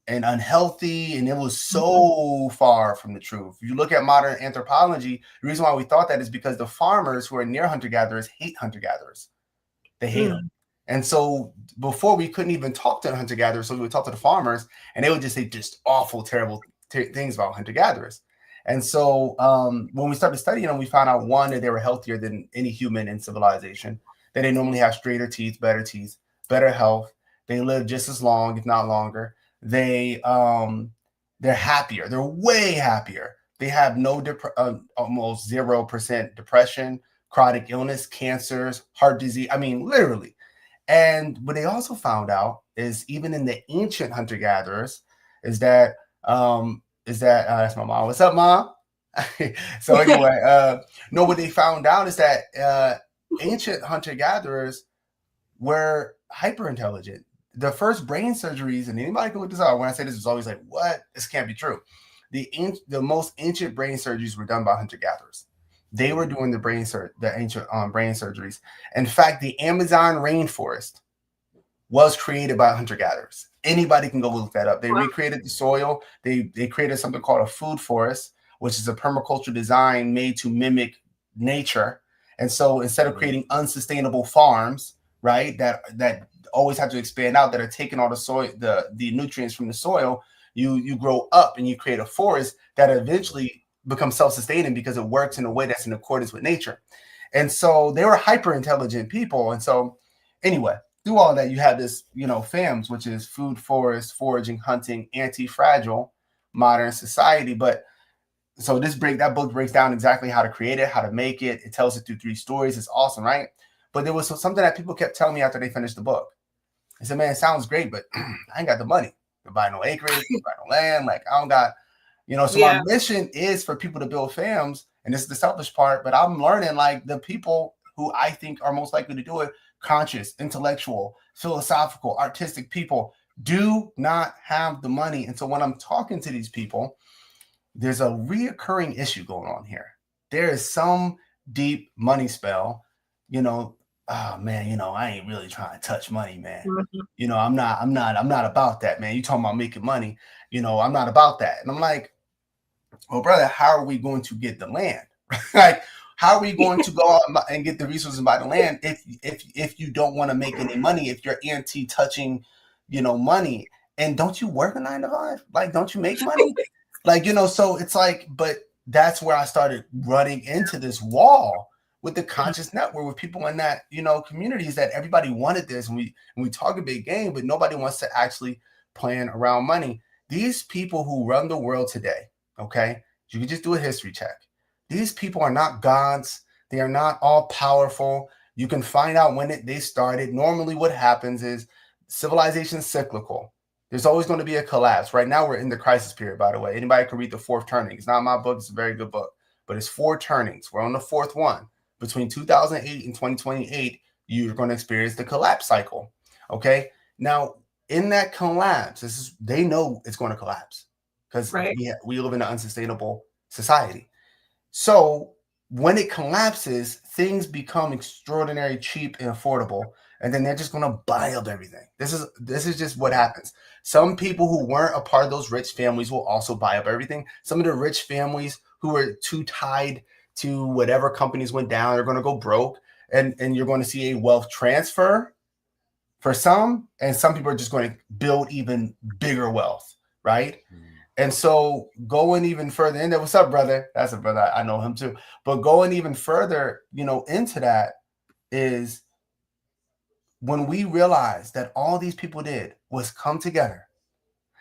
unhealthy, and it was so far from the truth. If you look at modern anthropology, the reason why we thought that is because the farmers who are near hunter-gatherers hate hunter-gatherers. They hate them. And so before, we couldn't even talk to the hunter-gatherers, so we would talk to the farmers, and they would just say just awful, terrible things about hunter-gatherers. And so when we started studying them, we found out, one, that they were healthier than any human in civilization, that they normally have straighter teeth, better health. They live just as long, if not longer. They're happier. They're way happier. They have almost 0% depression, chronic illness, cancers, heart disease. I mean, literally. And what they also found out is, even in the ancient hunter-gatherers, is that that's my mom. What's up, Mom? So anyway, what they found out is that ancient hunter-gatherers were hyper intelligent. The first brain surgeries, and anybody can look this up. When I say this, it's always like, what? This can't be true. The most ancient brain surgeries were done by hunter-gatherers. They were doing the ancient brain surgeries. In fact, the Amazon rainforest was created by hunter-gatherers. Anybody can go look that up. They recreated the soil. They created something called a food forest, which is a permaculture design made to mimic nature. And so instead of creating unsustainable farms, right, that always have to expand out, that are taking all the soil, the nutrients from the soil, you grow up and you create a forest that eventually becomes self-sustaining because it works in a way that's in accordance with nature. And so they were hyper intelligent people. And so anyway, through all that, you have this, FAMS, which is food, forest, foraging, hunting, anti-fragile, modern society. But so that book breaks down exactly how to create it, how to make it. It tells it through 3 stories. It's awesome, right? But there was something that people kept telling me after they finished the book. I said, man, it sounds great, but I ain't got the money to buy no acreage, to buy no land. Like, I don't got, so my mission is for people to build FAMs. And this is the selfish part, but I'm learning, like, the people who I think are most likely to do it, conscious, intellectual, philosophical, artistic people, do not have the money. And so when I'm talking to these people, there's a reoccurring issue going on here. There is some deep money spell, oh man, I ain't really trying to touch money, man. Mm-hmm. I'm not about that, man. You talking about making money, I'm not about that. And I'm like, well, brother, how are we going to get the land? Like, how are we going to go out and get the resources and buy the land if you don't want to make any money, if you're anti-touching, money? And don't you work a 9-to-5? Like, don't you make money? Like, so it's like, but that's where I started running into this wall with the conscious network, with people in that, communities, that everybody wanted this. And we talk a big game, but nobody wants to actually plan around money. These people who run the world today, okay, you can just do a history check. These people are not gods. They are not all powerful. You can find out when they started. Normally what happens is civilization is cyclical. There's always going to be a collapse. Right now we're in the crisis period, by the way. Anybody can read The Fourth Turning. It's not my book. It's a very good book. But it's 4 turnings. We're on the 4th one. Between 2008 and 2028, you're going to experience the collapse cycle. Okay? Now, in that collapse, they know it's going to collapse because we live in an unsustainable society. So when it collapses, things become extraordinary, cheap, and affordable, and then they're just going to buy up everything. This is just what happens. Some people who weren't a part of those rich families will also buy up everything. Some of the rich families who are too tied to whatever companies went down are going to go broke, and you're going to see a wealth transfer for some, and some people are just going to build even bigger wealth, right? And so going even further in there, what's up, brother? That's a brother. I know him too. But going even further, into that is when we realize that all these people did was come together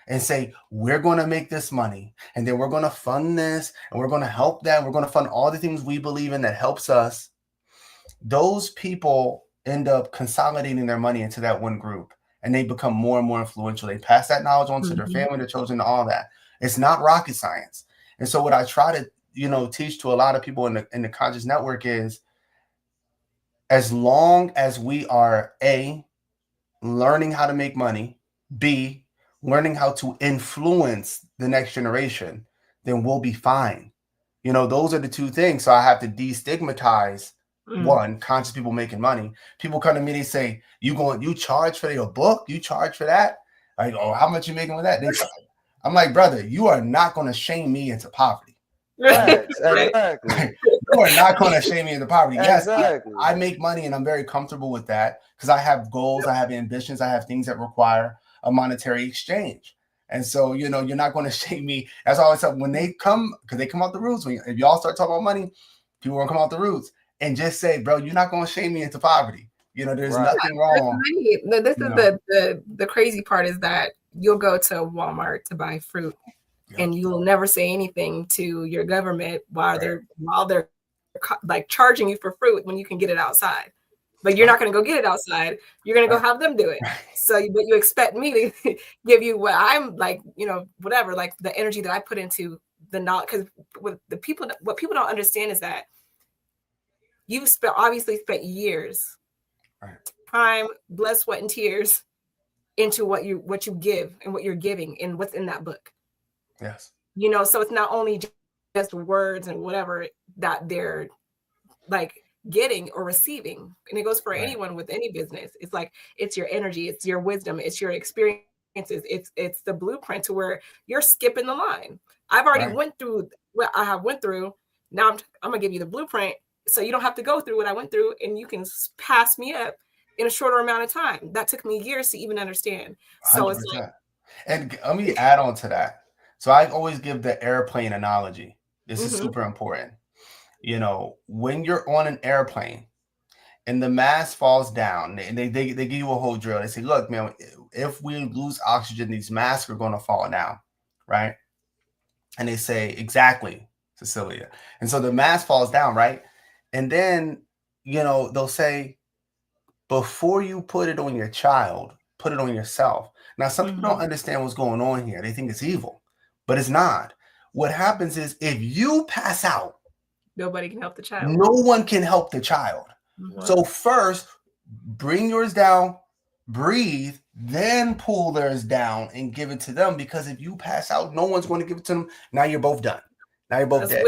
and say, we're going to make this money, and then we're going to fund this, and we're going to help that. We're going to fund all the things we believe in that helps us. Those people end up consolidating their money into that one group, and they become more and more influential. They pass that knowledge on to their family, their children, all that. It's not rocket science. And so what I try to, teach to a lot of people in the conscious network is, as long as we are A, learning how to make money, B, learning how to influence the next generation, then we'll be fine. Those are the 2 things. So I have to destigmatize one, conscious people making money. People come to me, they say, you charge for your book? You charge for that? Like, oh, how much you making with that? I'm like, brother, you are not going to shame me into poverty. Right, exactly. You are not going to shame me into poverty. Yes, exactly. I make money, and I'm very comfortable with that because I have goals, I have ambitions, I have things that require a monetary exchange. And so, you're not going to shame me. That's all I said. When they come, because they come out the roots. If y'all start talking about money, people won't come out the roots and just say, bro, you're not going to shame me into poverty. There's nothing wrong. This is the crazy part, is that you'll go to Walmart to buy fruit, and you'll never say anything to your government while they're like charging you for fruit when you can get it outside. But you're not going to go get it outside. You're going to go have them do it. So, but you expect me to give you what I'm like, whatever, like the energy that I put into the knowledge. Because what people don't understand is that you've obviously spent years, right, time, blood, sweat, and tears into what you give and what you're giving and what's in that book. yes, You know, so it's not only just words and whatever that they're like getting or receiving, and it goes for right, anyone with any business. It's like, it's your energy, it's your wisdom, it's your experiences, it's the blueprint to where you're skipping the line. I've already right. went through what I have went through. Now I'm gonna give you the blueprint, so you don't have to go through what I went through, and you can pass me up in a shorter amount of time. That took me years to even understand. So 100%. it's like, And let me add on to that. So I always give the airplane analogy. This is Mhm. super important. You know, when you're on an airplane and the mask falls down, and they give you a whole drill. They say, look, man, if we lose oxygen, these masks are going to fall down, right? And they say, exactly, Cecilia. And so the mask falls down, right? And then, you know, they'll say, before you put it on your child, put it on yourself. Now, some people don't understand what's going on here. They think it's evil, but it's not. What happens is if you pass out, nobody can help the child. no one can help the child. So first, bring yours down, breathe, then pull theirs down and give it to them. Because if you pass out, no one's going to give it to them. Now you're both done. Now you're both dead.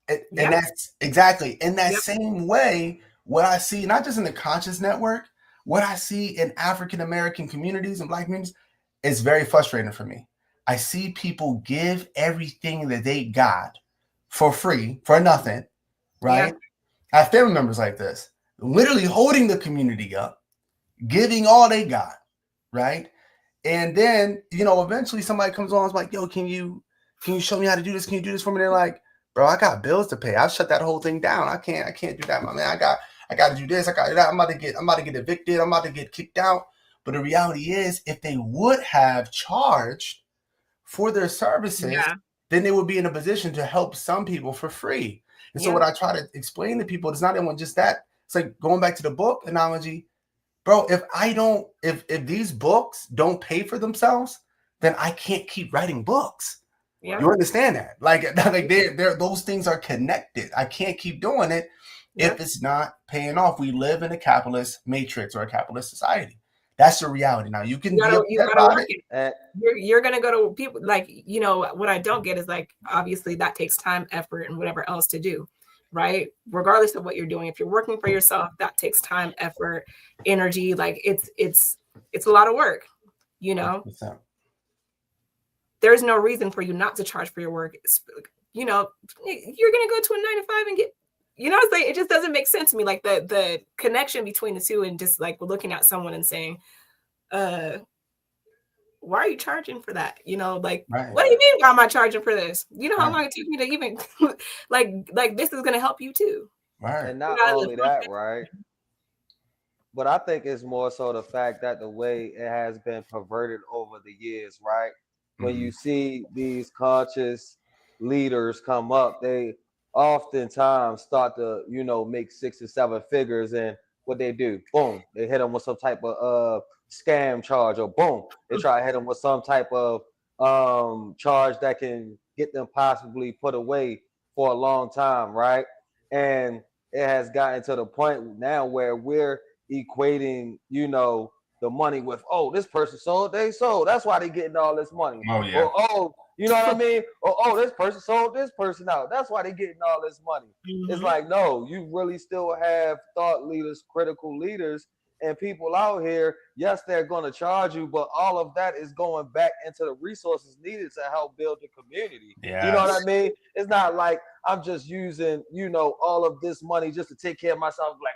And that's exactly in that same way. What I see, not just in the conscious network, what I see in African American communities and Black communities is very frustrating for me. I see people give everything that they got for free, for nothing, right? I have family members like this, literally holding the community up, giving all they got, right? And then, you know, eventually somebody comes on and is like, yo, can you show me how to do this? Can you do this for me? They're like, bro, I got bills to pay. I've shut that whole thing down. I can't do that, my man. I got to do this. I got to do that. I'm about to get evicted. I'm about to get kicked out. But the reality is, if they would have charged for their services, then they would be in a position to help some people for free. And so what I try to explain to people, it's not even just that. It's like going back to the book analogy, bro. If these books don't pay for themselves, then I can't keep writing books. You understand that? Like they're those things are connected. I can't keep doing it if it's not paying off. We live in a capitalist matrix or a capitalist society. That's the reality. Now you gotta work it. You're gonna go to people like, you know, what I don't get is like, obviously that takes time, effort, and whatever else to do, right? Regardless of what you're doing, if you're working for yourself, that takes time, effort, energy. Like it's a lot of work, you know. 100%. There's no reason for you not to charge for your work. You know, you're gonna go to a 9 to 5 and get, you know, it's like, it just doesn't make sense to me. Like the connection between the two, and just like looking at someone and saying, why are you charging for that? You know, like, what do you mean, why am I charging for this? You know how long it took me to even like this is gonna help you too. Right. And not only that, right? But I think it's more so the fact that the way it has been perverted over the years, right? When you see these conscious leaders come up, they oftentimes start to, you know, make 6 or 7 figures, and what they do, boom, they hit them with some type of scam charge, or boom, they try to hit them with some type of charge that can get them possibly put away for a long time, right? And it has gotten to the point now where we're equating, you know, the money with, oh, this person sold, they sold, that's why they getting all this money. Oh yeah. Or, oh, you know what I mean? Or, oh, this person sold this person out, that's why they getting all this money. It's like, no, you really still have thought leaders, critical leaders, and people out here. Yes, they're going to charge you, but all of that is going back into the resources needed to help build the community. You know what I mean? It's not like I'm just using, you know, all of this money just to take care of myself, like,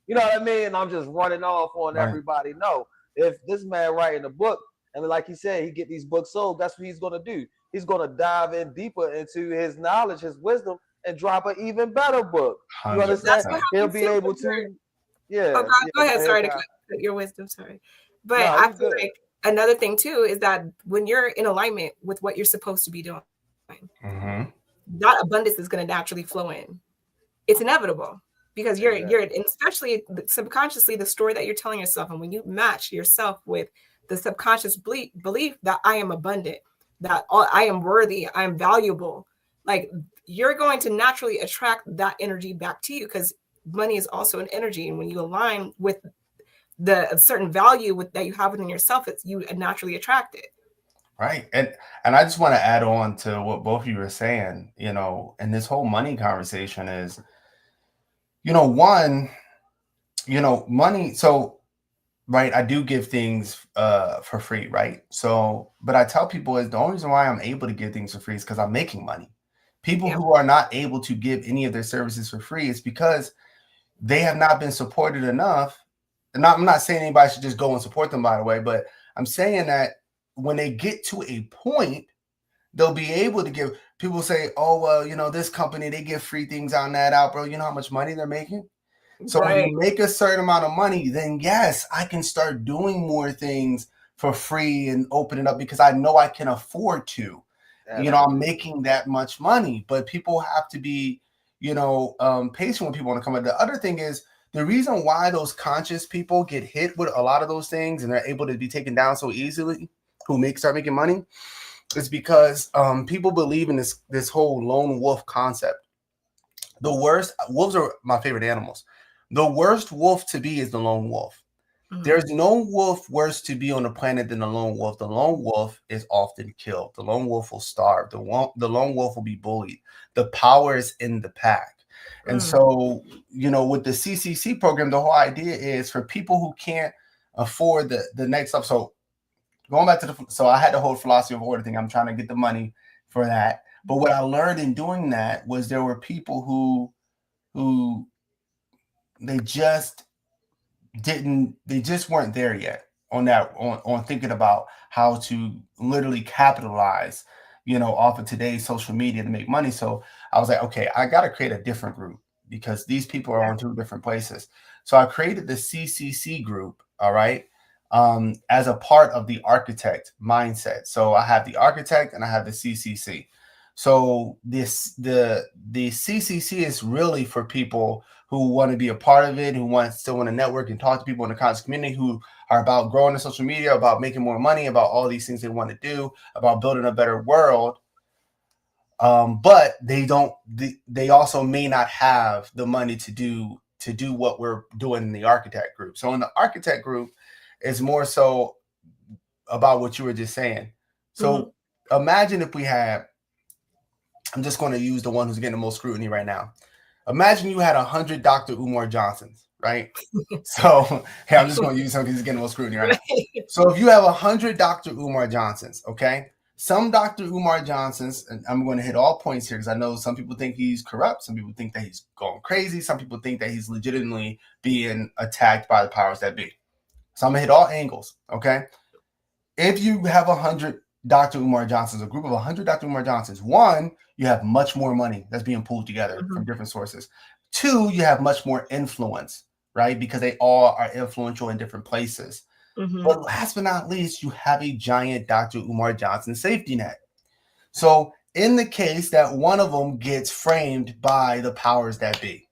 you know what I mean? And I'm just running off on everybody. No, if this man writing a book, and like he said, he get these books sold, that's what he's going to do. He's going to dive in deeper into his knowledge, his wisdom, and drop an even better book. 100%. You understand? He'll be able to, go ahead. Sorry to cut your wisdom. Sorry. But no, I feel like another thing too is that when you're in alignment with what you're supposed to be doing, that abundance is going to naturally flow in. It's inevitable. Because you're, and especially subconsciously, the story that you're telling yourself, and when you match yourself with the subconscious belief that I am abundant, that I am worthy, I am valuable, like you're going to naturally attract that energy back to you, because money is also an energy. And when you align with the certain value that you have within yourself, you naturally attract it. Right. And I just want to add on to what both of you were saying, and this whole money conversation is, one, money. So, right, I do give things for free, right? So, but I tell people is the only reason why I'm able to give things for free is because I'm making money. People who are not able to give any of their services for free is because they have not been supported enough. And I'm not saying anybody should just go and support them, by the way, but I'm saying that when they get to a point, they'll be able to give. People say, oh, well, this company, they give free things on that out, bro. You know how much money they're making? So when you make a certain amount of money, then yes, I can start doing more things for free and open it up because I know I can afford to. I'm making that much money, but people have to be, patient when people want to come in. The other thing is the reason why those conscious people get hit with a lot of those things and they're able to be taken down so easily, who start making money, is because people believe in this whole lone wolf concept. The worst wolves are my favorite animals. The worst wolf to be is the lone wolf. There's no wolf worse to be on the planet than the lone wolf. The lone wolf is often killed. The lone wolf will starve. The lone wolf will be bullied. The power is in the pack. And so, with the CCC program, the whole idea is for people who can't afford the next stuff. So going back to so I had the whole philosophy of order thing. I'm trying to get the money for that. But what I learned in doing that was there were people who they just weren't there yet on thinking about how to literally capitalize, off of today's social media to make money. So I was like, okay, I got to create a different group because these people are on two different places. So I created the CCC group. All right. As a part of the architect mindset. So I have the architect and I have the CCC. So the CCC is really for people who want to be a part of it, who still want to network and talk to people in the conscious community, who are about growing the social media, about making more money, about all these things they want to do, about building a better world. But they also may not have the money to do what we're doing in the architect group. So in the architect group, it's more so about what you were just saying. So imagine if we had, I'm just going to use the one who's getting the most scrutiny right now. Imagine you had 100 Dr. Umar Johnsons, right? So I'm just going to use him because he's getting the most scrutiny right now. So if you have 100 Dr. Umar Johnsons, okay? Some Dr. Umar Johnsons, and I'm going to hit all points here because I know some people think he's corrupt. Some people think that he's going crazy. Some people think that he's legitimately being attacked by the powers that be. So I'm going to hit all angles, okay? If you have 100 Dr. Umar Johnsons, a group of 100 Dr. Umar Johnsons, one, you have much more money that's being pulled together from different sources. Two, you have much more influence, right? Because they all are influential in different places. But last but not least, you have a giant Dr. Umar Johnson safety net. So in the case that one of them gets framed by the powers that be,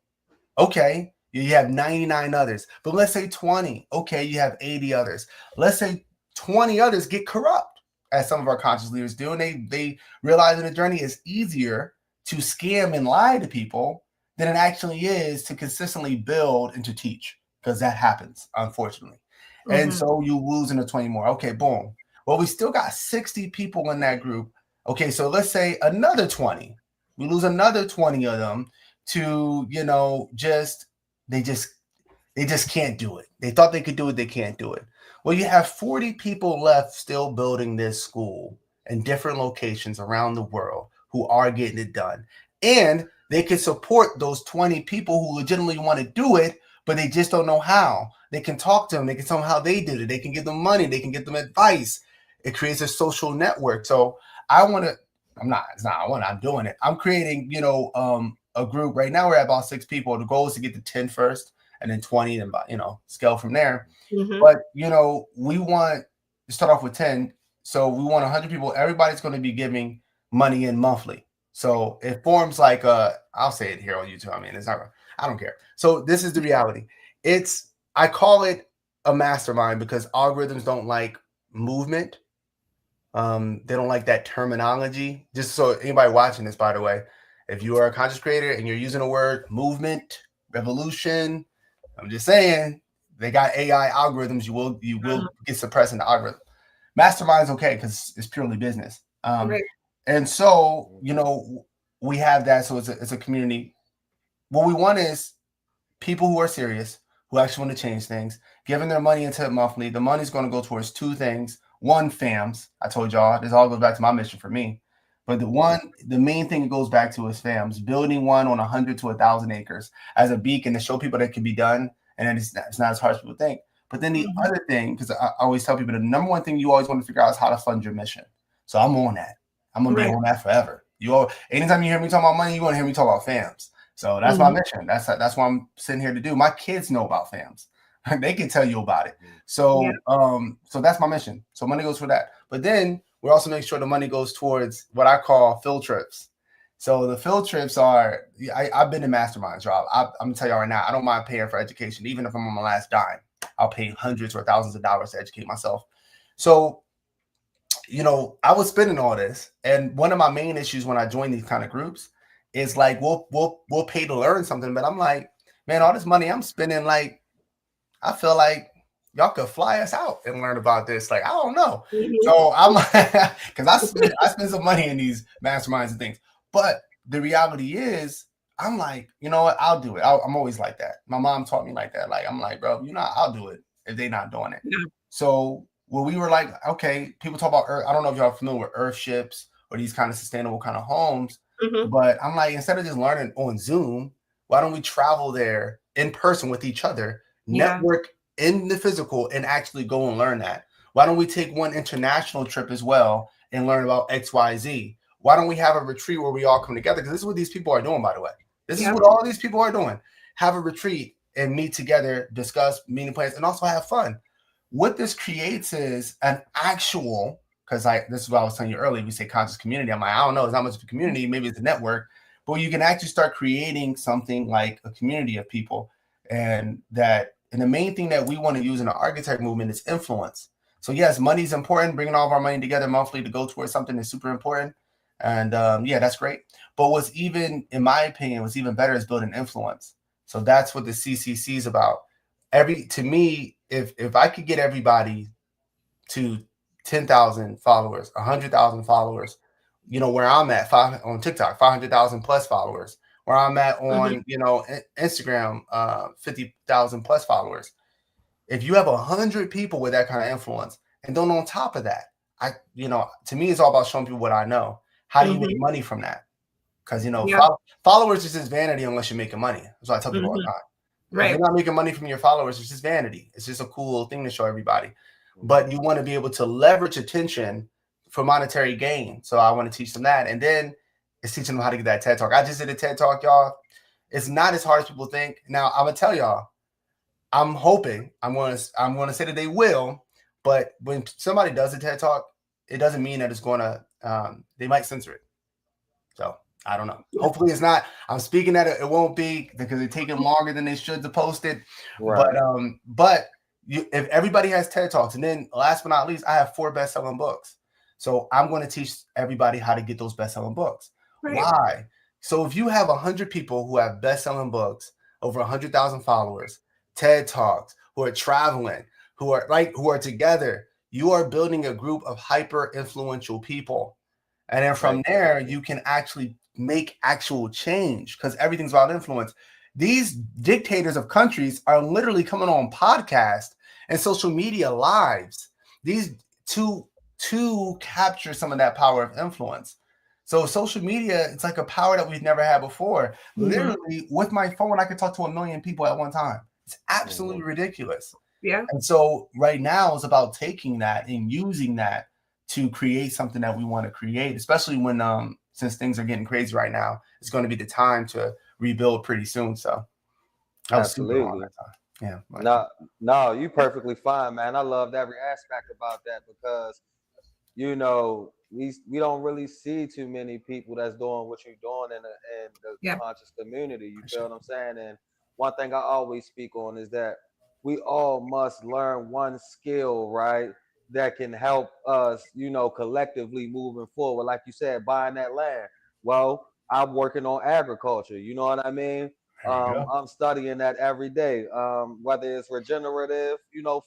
okay, you have 99 others. But let's say 20. Okay, you have 80 others. Let's say 20 others get corrupt, as some of our conscious leaders do. And they realize in the journey it's easier to scam and lie to people than it actually is to consistently build and to teach, because that happens, unfortunately. And so you lose into 20 more. Okay, boom. Well, we still got 60 people in that group. Okay, so let's say another 20. We lose another 20 of them to, they just can't do it. They thought they could do it. They can't do it. Well, you have 40 people left still building this school in different locations around the world who are getting it done. And they can support those 20 people who legitimately want to do it, but they just don't know how. They can talk to them. They can tell them how they did it. They can give them money. They can give them advice. It creates a social network. So I'm doing it. I'm creating, a group right now. We're at about 6 people. The goal is to get to 10 first and then 20 and, scale from there. But, we want to start off with 10. So we want 100 people. Everybody's going to be giving money in monthly. So it forms like I'll say it here on YouTube. I mean, I don't care. So this is the reality. I call it a mastermind because algorithms don't like movement. They don't like that terminology. Just so anybody watching this, by the way, If you are a conscious creator and you're using the word movement, revolution, I'm just saying they got AI algorithms. You will get suppressed in the algorithm. Mastermind's okay because it's purely business. Right. And so, you know, we have that. So it's a community. What we want is people who are serious, who actually want to change things, giving their money into it monthly. The money's going to go towards two things. One, FAMs. I told y'all, this all goes back to my mission for me. But the main thing it goes back to is FAMs, building one on 100 to 1,000 acres as a beacon to show people that it can be done. And then it's not as hard as people think. But then the other thing, because I always tell people the number one thing you always want to figure out is how to fund your mission. So I'm on that. I'm going to be on that forever. Anytime you hear me talk about money, you want to hear me talk about FAMs. So that's my mission. That's what I'm sitting here to do. My kids know about FAMs. They can tell you about it. So so that's my mission. So money goes for that. But then we also make sure the money goes towards what I call field trips. So the field trips are, I've been in masterminds, y'all. I'm gonna tell y'all right now, I don't mind paying for education, even if I'm on my last dime. I'll pay hundreds or thousands of dollars to educate myself. So, you know, I was spending all this, and one of my main issues when I join these kind of groups is like we'll pay to learn something, but I'm like, man, all this money I'm spending, like, I feel like y'all could fly us out and learn about this. Like, I don't know. So I'm because I spend some money in these masterminds and things. But the reality is, I'm like, you know what? I'll do it. I'm always like that. My mom taught me like that. Like, I'm like, bro, you know, I'll do it if they're not doing it. Yeah. So when we were like, okay, people talk about Earth. I don't know if y'all are familiar with Earth ships or these kind of sustainable kind of homes. But I'm like, instead of just learning on Zoom, why don't we travel there in person with each other, network in the physical, and actually go and learn that? Why don't we take one international trip as well and learn about XYZ? Why don't we have a retreat where we all come together? Because this is what these people are doing, by the way. This is what all these people are doing. Have a retreat and meet together, discuss meeting plans, and also have fun. What this creates is an actual, because this is what I was telling you earlier, we say conscious community. I'm like, I don't know, it's not much of a community, maybe it's a network, but you can actually start creating something like a community of people. And the main thing that we want to use in the architect movement is influence. So yes, money is important. Bringing all of our money together monthly to go towards something is super important. And that's great. But what's even, in my opinion, what's even better is building influence. So that's what the CCC is about. To me, if I could get everybody to 10,000 followers, 100,000 followers, you know, where I'm at on TikTok, 500,000 plus followers, where I'm at on, you know, Instagram, 50,000 plus followers. If you have 100 people with that kind of influence, and then on top of that, to me, it's all about showing people what I know. How do you make money from that? Because, you know, followers is just vanity unless you're making money. That's what I tell people all the time. Right. If you're not making money from your followers, it's just vanity. It's just a cool thing to show everybody. But you want to be able to leverage attention for monetary gain. So I want to teach them that. And then it's teaching them how to get that TED Talk. I just did a TED Talk, y'all. It's not as hard as people think. Now, I'm going to tell y'all, I'm hoping, I'm going to say that they will. But when somebody does a TED Talk, it doesn't mean that it's going to, they might censor it. So I don't know. Hopefully it's not. I'm speaking that it won't be, because it's taking longer than they should to post it. Right. But if everybody has TED Talks, and then last but not least, I have 4 best-selling books. So I'm going to teach everybody how to get those best-selling books. Right. Why? So if you have 100 people who have best-selling books, over 100,000 followers, TED Talks, who are traveling, who are together, you are building a group of hyper-influential people. And then from there, you can actually make actual change, because everything's about influence. These dictators of countries are literally coming on podcasts and social media lives. These to capture some of that power of influence. So social media, it's like a power that we've never had before. Literally, with my phone, I could talk to 1 million people at one time. It's absolutely ridiculous. Yeah. And so right now it's about taking that and using that to create something that we want to create, especially when since things are getting crazy right now. It's going to be the time to rebuild pretty soon. So absolutely. Yeah. No, you perfectly fine, man. I love every aspect about that, because, you know, we don't really see too many people that's doing what you're doing in the conscious community. You feel what I'm saying? And one thing I always speak on is that we all must learn one skill, right, that can help us, you know, collectively moving forward. Like you said, buying that land. Well, I'm working on agriculture. You know what I mean? I'm studying that every day. Whether it's regenerative,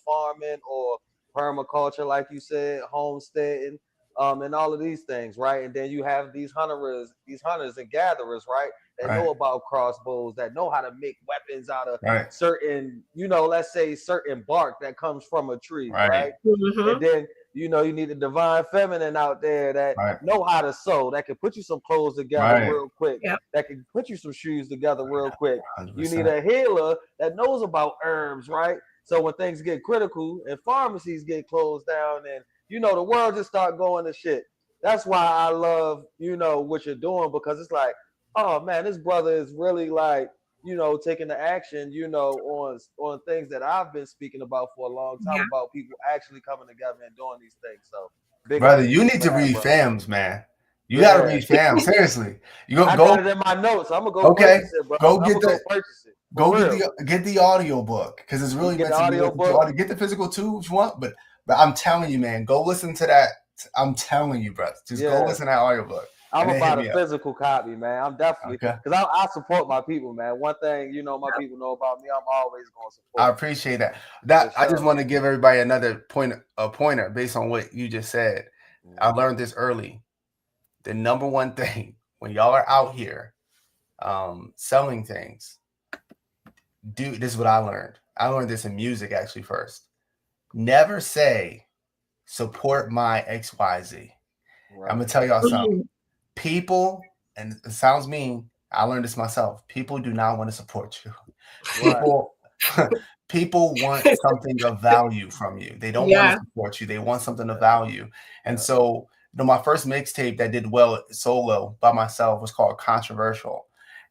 farming, or permaculture, like you said, homesteading, and all of these things, right? And then you have these hunters and gatherers, right? That know about crossbows, that know how to make weapons out of certain, let's say certain bark that comes from a tree, right? And then you need a divine feminine out there that know how to sew, that can put you some clothes together real quick, that can put you some shoes together real quick. 100%. You need a healer that knows about herbs, right? So when things get critical and pharmacies get closed down and the world just start going to shit. That's why I love, what you're doing, because it's like, oh man, this brother is really like, taking the action, on things that I've been speaking about for a long time, about people actually coming together and doing these things. So, brother, you need to read FAMs, man. You gotta read FAMs. Seriously, I got it in my notes. I'm gonna go purchase it, bro. Go purchase it. Get the audio book, because it's really meant to be audio. Get the physical too if you want, but I'm telling you, man, go listen to that. I'm telling you, bro, just go listen to that audio book. I'm about a physical copy, man. I'm definitely, because I support my people, man. One thing, my people know about me, I'm always going to support. I appreciate that. I just want to give everybody another pointer based on what you just said. I learned this early. The number one thing when y'all are out here selling things, this is what I learned. I learned this in music actually first. Never say support my XYZ. I'm gonna tell y'all something. People, and it sounds mean, I learned this myself. People do not want to support you. People want something of value from you. They don't want to support you. They want something of value. And so, my first mixtape that did well solo by myself was called Controversial.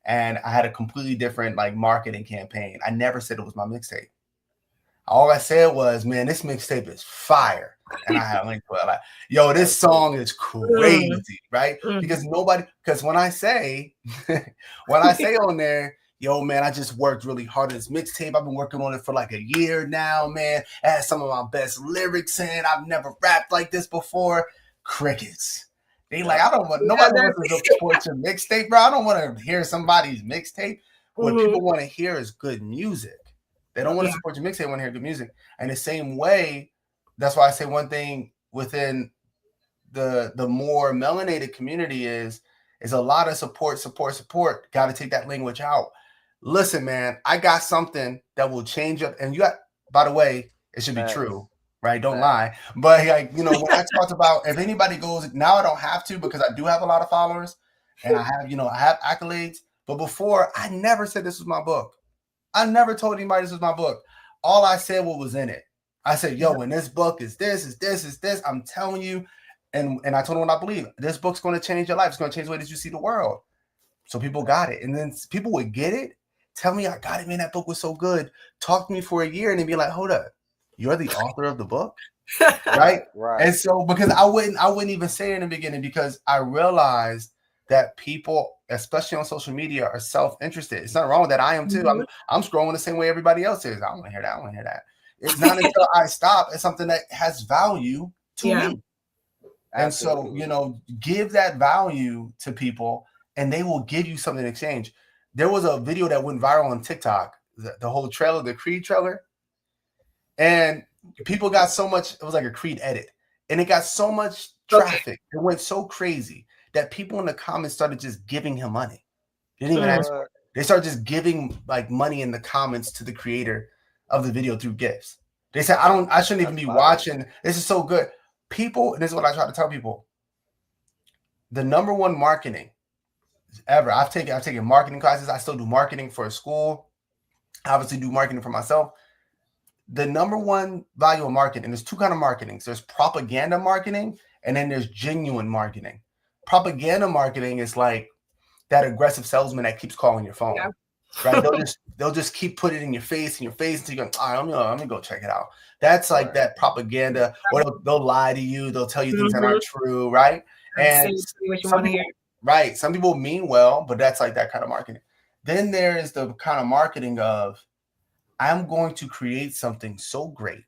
And I had a completely different marketing campaign. I never said it was my mixtape. All I said was, man, this mixtape is fire. And I had a link to it. Yo, this song is crazy, right? Because when I say on there, yo, man, I just worked really hard on this mixtape. I've been working on it for a year now, man. I had some of my best lyrics in. I've never rapped like this before. Crickets. They nobody wants to support your mixtape, bro. I don't want to hear somebody's mixtape. What people want to hear is good music. They don't want to support your mixtape. They want to hear good music. And the same way, that's why I say one thing within the more melanated community is a lot of support. Got to take that language out. Listen, man, I got something that will change up. And by the way, it should be true, right? Don't lie. But when I talked about, if anybody goes, now I don't have to, because I do have a lot of followers and I have accolades. But before, I never said this was my book. I never told anybody this was my book. All I said what was in it. I said, yo, in this book is this. I'm telling you. And I told them what I believe. This book's going to change your life. It's going to change the way that you see the world. So people got it. And then people would get it. Tell me I got it, man. That book was so good. Talk to me for a year and then be like, hold up. You're the author of the book? Right? And so, because I wouldn't even say it in the beginning, because I realized that people, especially on social media, are self-interested. It's not wrong with that. I am too. I'm scrolling the same way everybody else is. I don't want to hear that. I don't want to hear that. It's not until I stop. It's something that has value to me. And so, give that value to people and they will give you something in exchange. There was a video that went viral on TikTok, the whole trailer, the Creed trailer. And people got so much, it was like a Creed edit. And it got so much traffic. It went so crazy that people in the comments started just giving him money. They didn't even ask for it. They started just giving money in the comments to the creator of the video through gifts. They said, I shouldn't even be watching. This is so good. People, and this is what I try to tell people. The number one marketing ever. I've taken marketing classes. I still do marketing for a school. I obviously do marketing for myself. The number one value of marketing, there's two kinds of marketing. There's propaganda marketing, and then there's genuine marketing. Propaganda marketing is like that aggressive salesman that keeps calling your phone. Right? They'll just keep putting it in your face until you go, all right, let me go check it out. That's like that propaganda, or they'll lie to you, they'll tell you things that aren't true, right? And some people mean well, but that's like that kind of marketing. Then there is the kind of marketing of, I'm going to create something so great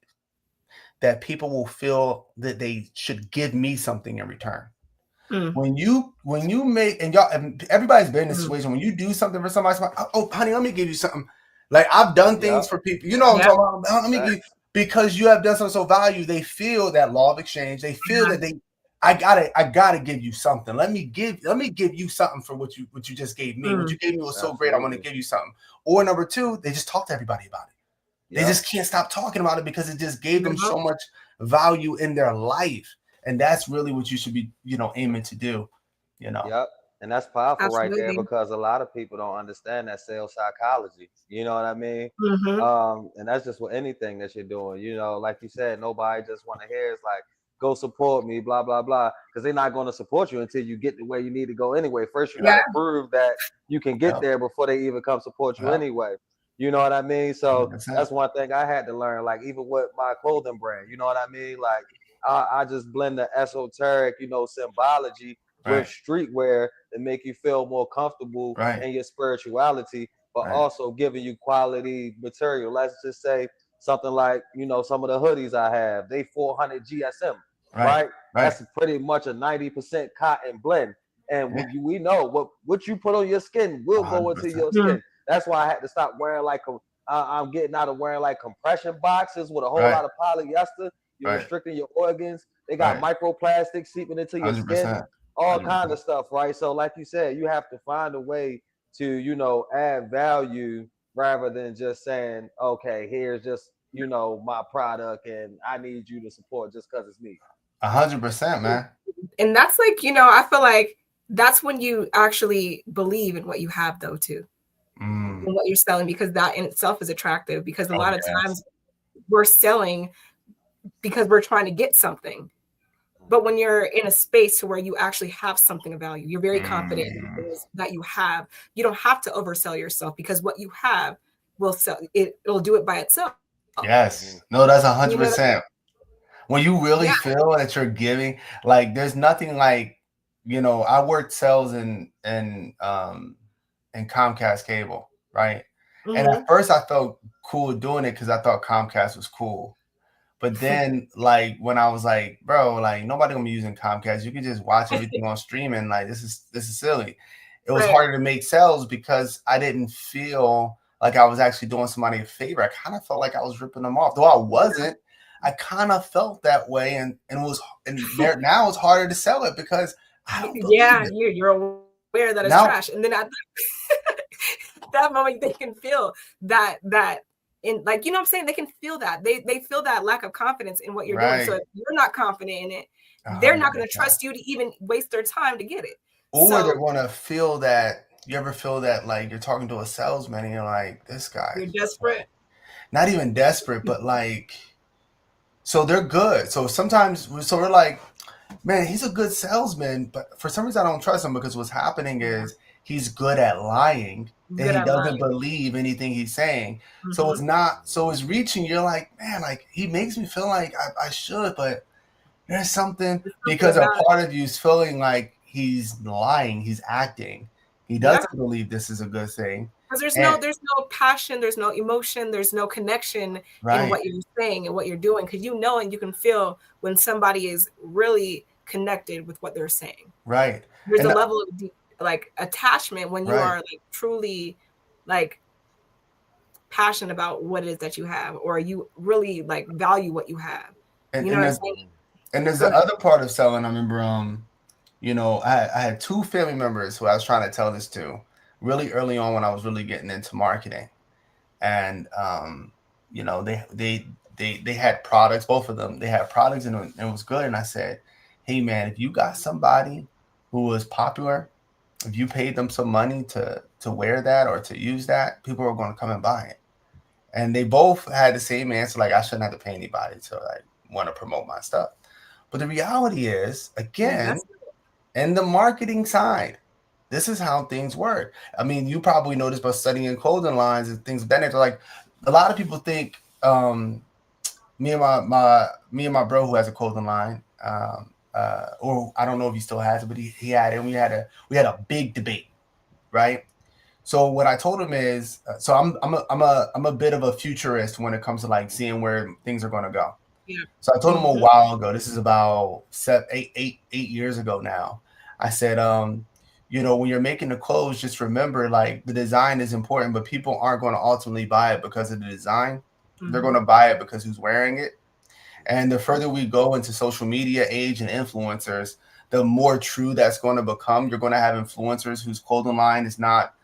that people will feel that they should give me something in return. When you make, and y'all, and everybody's been in this situation, when you do something for somebody, oh, honey, let me give you something. Like, I've done things for people, you know what I'm talking about? Let me give you, because you have done something so valuable, they feel that law of exchange. They feel that I gotta give you something. Let me give you something for what you just gave me. What you gave me was so great. I'm gonna give you something. Or number two, they just talk to everybody about it. They just can't stop talking about it because it just gave them so much value in their life. And that's really what you should be, aiming to do, Yep. And that's powerful right there, because a lot of people don't understand that sales psychology. You know what I mean? And that's just with anything that you're doing. Like you said, nobody just want to hear it's like, go support me, blah, blah, blah. Because they're not going to support you until you get to where you need to go anyway. First, you got to prove that you can get there before they even come support you anyway. You know what I mean? So that's one thing I had to learn, like even with my clothing brand, you know what I mean? Like I just blend the esoteric, symbology with streetwear to make you feel more comfortable in your spirituality, but also giving you quality material. Let's just say something like, some of the hoodies I have, they 400 GSM, right? That's pretty much a 90% cotton blend. And we know what you put on your skin will go into your skin. That's why I had to stop wearing I'm getting out of wearing like compression boxes with a whole lot of polyester. You're restricting your organs. They got microplastics seeping into your 100%. Skin, all 100%. Kind of stuff, right? So like you said, you have to find a way to, add value rather than just saying, okay, here's just, my product and I need you to support just because it's me. 100%, man. And that's like, I feel like that's when you actually believe in what you have though, too. And what you're selling, because that in itself is attractive, because a lot of times we're selling because we're trying to get something. But when you're in a space where you actually have something of value, you're very confident that you have, you don't have to oversell yourself, because what you have will sell it. It'll do it by itself. Yes. No, that's 100%. When you really feel that you're giving, like there's nothing like, I worked sales in Comcast cable, right? And at first I felt cool doing it because I thought Comcast was cool. But then, like, when I was like, bro, like, nobody gonna be using Comcast. You can just watch everything on streaming. Like, this is silly. It was harder to make sales because I didn't feel like I was actually doing somebody a favor. I kind of felt like I was ripping them off, though I wasn't. I kind of felt that way, and now it's harder to sell it because I don't believe it. You're aware that it's trash, and then at that moment they can feel that. In, like, what I'm saying, they can feel that they feel that lack of confidence in what you're doing. So if you're not confident in it, they're not going to trust you to even waste their time to get it. Or they're going to feel that. You ever feel that, like, you're talking to a salesman and you're like, this guy, you're desperate, not even desperate, but like, so they're good. So sometimes, we're like, man, he's a good salesman, but for some reason I don't trust him, because what's happening is he's good at lying. And he doesn't believe anything he's saying. So it's reaching, you're like, man, like, he makes me feel like I should, but there's something, because a part of you is feeling like he's lying, he's acting. He doesn't believe this is a good thing. Because there's no passion, there's no emotion, there's no connection in what you're saying and what you're doing. Because and you can feel when somebody is really connected with what they're saying. Right. There's a level of deep, like, attachment when you are like truly like passionate about what it is that you have, or you really like value what you have. And there's the other part of selling. I remember, I had two family members who I was trying to tell this to really early on when I was really getting into marketing, and they had products, both of them. They had products and it was good. And I said, hey man, if you got somebody who was popular, if you paid them some money to wear that or to use that, people are going to come and buy it. And they both had the same answer, like, I shouldn't have to pay anybody to like want to promote my stuff. But the reality is, again, in the marketing side, this is how things work. I mean, you probably noticed by studying clothing lines and things of that nature. Like, a lot of people think me and my bro who has a clothing line, or I don't know if he still has it, but he had it. And we had a big debate, right? So what I told him is, so I'm a bit of a futurist when it comes to like seeing where things are going to go. Yeah. So I told him a while ago. This is about 8 years ago now. I said, when you're making the clothes, just remember, like, the design is important, but people aren't going to ultimately buy it because of the design. They're going to buy it because who's wearing it. And the further we go into social media age and influencers, the more true that's going to become. You're going to have influencers whose clothing line is not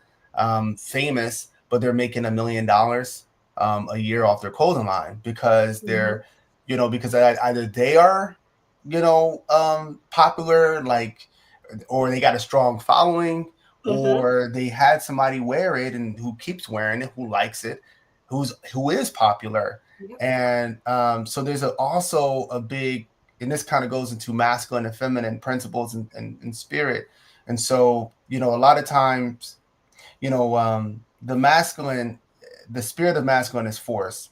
famous, but they're making $1 million a year off their clothing line because they're, because either they are, popular, like, or they got a strong following, or they had somebody wear it and who keeps wearing it, who likes it, who is popular. And so there's also a big, and this kind of goes into masculine and feminine principles and spirit. And so, a lot of times, the spirit of masculine is force.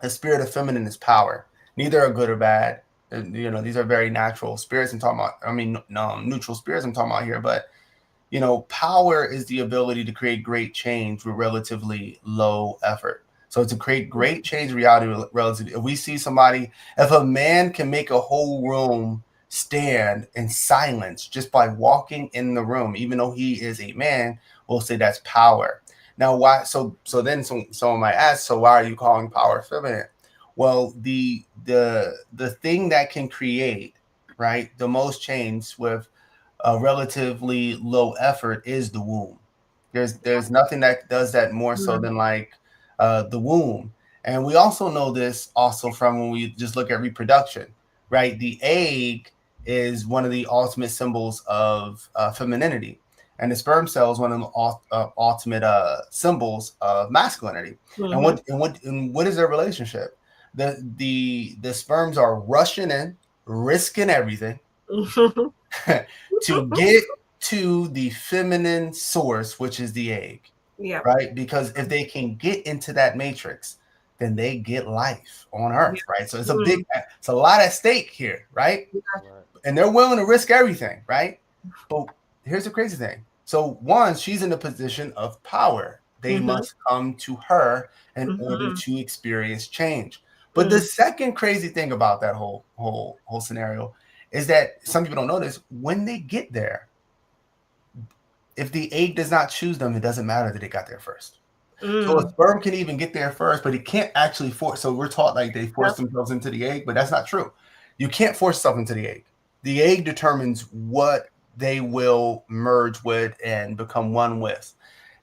The spirit of feminine is power. Neither are good or bad. These are very natural spirits I'm talking about. Neutral spirits I'm talking about here. But, power is the ability to create great change with relatively low effort. So to create great change in reality relatively, if we see somebody, if a man can make a whole room stand in silence just by walking in the room, even though he is a man, we'll say that's power. Now, why? So then someone might ask, so why are you calling power feminine? Well, the thing that can create, right, the most change with a relatively low effort is the womb. There's nothing that does that more so than like the womb. And we also know this also from when we just look at reproduction, right? The egg is one of the ultimate symbols of femininity. And the sperm cell is one of the ultimate symbols of masculinity. And what is their relationship? The sperms are rushing in, risking everything to get to the feminine source, which is the egg. Yeah. Right. Because if they can get into that matrix, then they get life on Earth. Right. So it's a lot at stake here. Right. And they're willing to risk everything. Right. But here's the crazy thing. So one, she's in a position of power. They must come to her in order to experience change. But the second crazy thing about that whole scenario is that some people don't notice when they get there. If the egg does not choose them, it doesn't matter that it got there first. So a sperm can even get there first, but it can't actually force. So we're taught like they force themselves into the egg, but that's not true. You can't force yourself into the egg. The egg determines what they will merge with and become one with.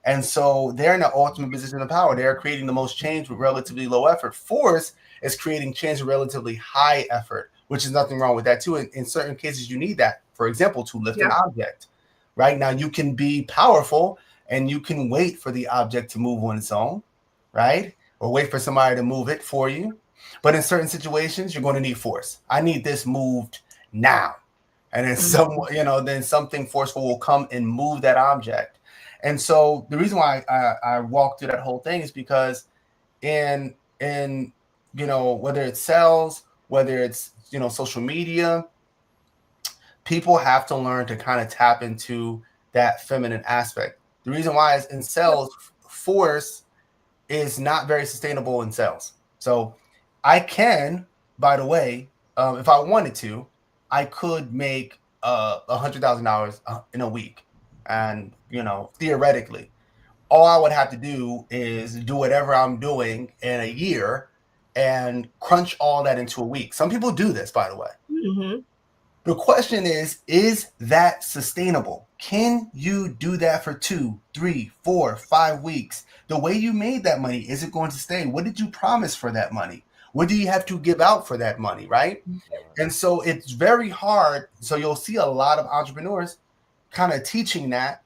And so they're in the ultimate position of power. They're creating the most change with relatively low effort. Force is creating change with relatively high effort, which is nothing wrong with that too. In certain cases, you need that. For example, to lift an object. Right now, you can be powerful and you can wait for the object to move on its own, right? Or wait for somebody to move it for you. But in certain situations, you're going to need force. I need this moved now. And then then something forceful will come and move that object. And so the reason why I walked through that whole thing is because in whether it's sales, whether it's, social media, people have to learn to kind of tap into that feminine aspect. The reason why is in sales, force is not very sustainable in sales. So I can, by the way, if I wanted to, I could make $100,000 in a week. And, theoretically, all I would have to do is do whatever I'm doing in a year and crunch all that into a week. Some people do this, by the way. The question is that sustainable? Can you do that for 2, 3, 4, 5 weeks? The way you made that money, is it going to stay? What did you promise for that money? What do you have to give out for that money, right? And so it's very hard. So you'll see a lot of entrepreneurs kind of teaching that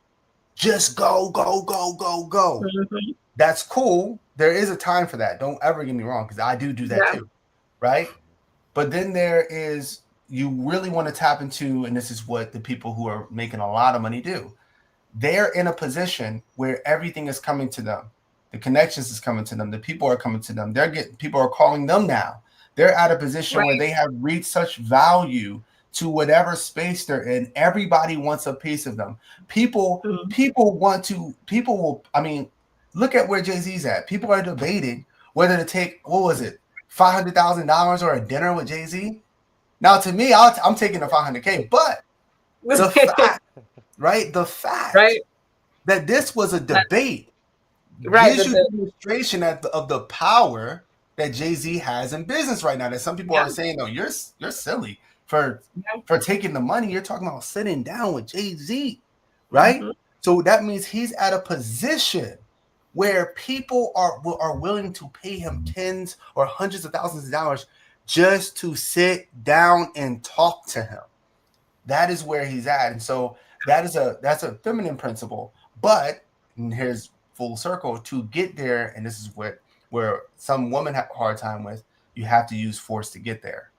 just go, go, go, go, go. That's cool. There is a time for that. Don't ever get me wrong, because I do that too, right? But then there is, you really want to tap into, and this is what the people who are making a lot of money do. They're in a position where everything is coming to them. The connections is coming to them. The people are coming to them. People are calling them now. They're at a position where they have reached such value to whatever space they're in. Everybody wants a piece of them. People will, look at where Jay-Z's at. People are debating whether to take, $500,000 or a dinner with Jay-Z. Now, to me, I'm taking the $500K, but The fact, right? The fact Right. that this was a debate Right. gives you a demonstration of the power that Jay-Z has in business right now. That some people are saying, "No, you're silly for taking the money. You're talking about sitting down with Jay-Z, right?" Mm-hmm. So that means he's at a position where people are willing to pay him tens or hundreds of thousands of dollars just to sit down and talk to him. That is where he's at, and so that's a feminine principle. But here's full circle to get there, and this is where some women have a hard time with. You have to use force to get there,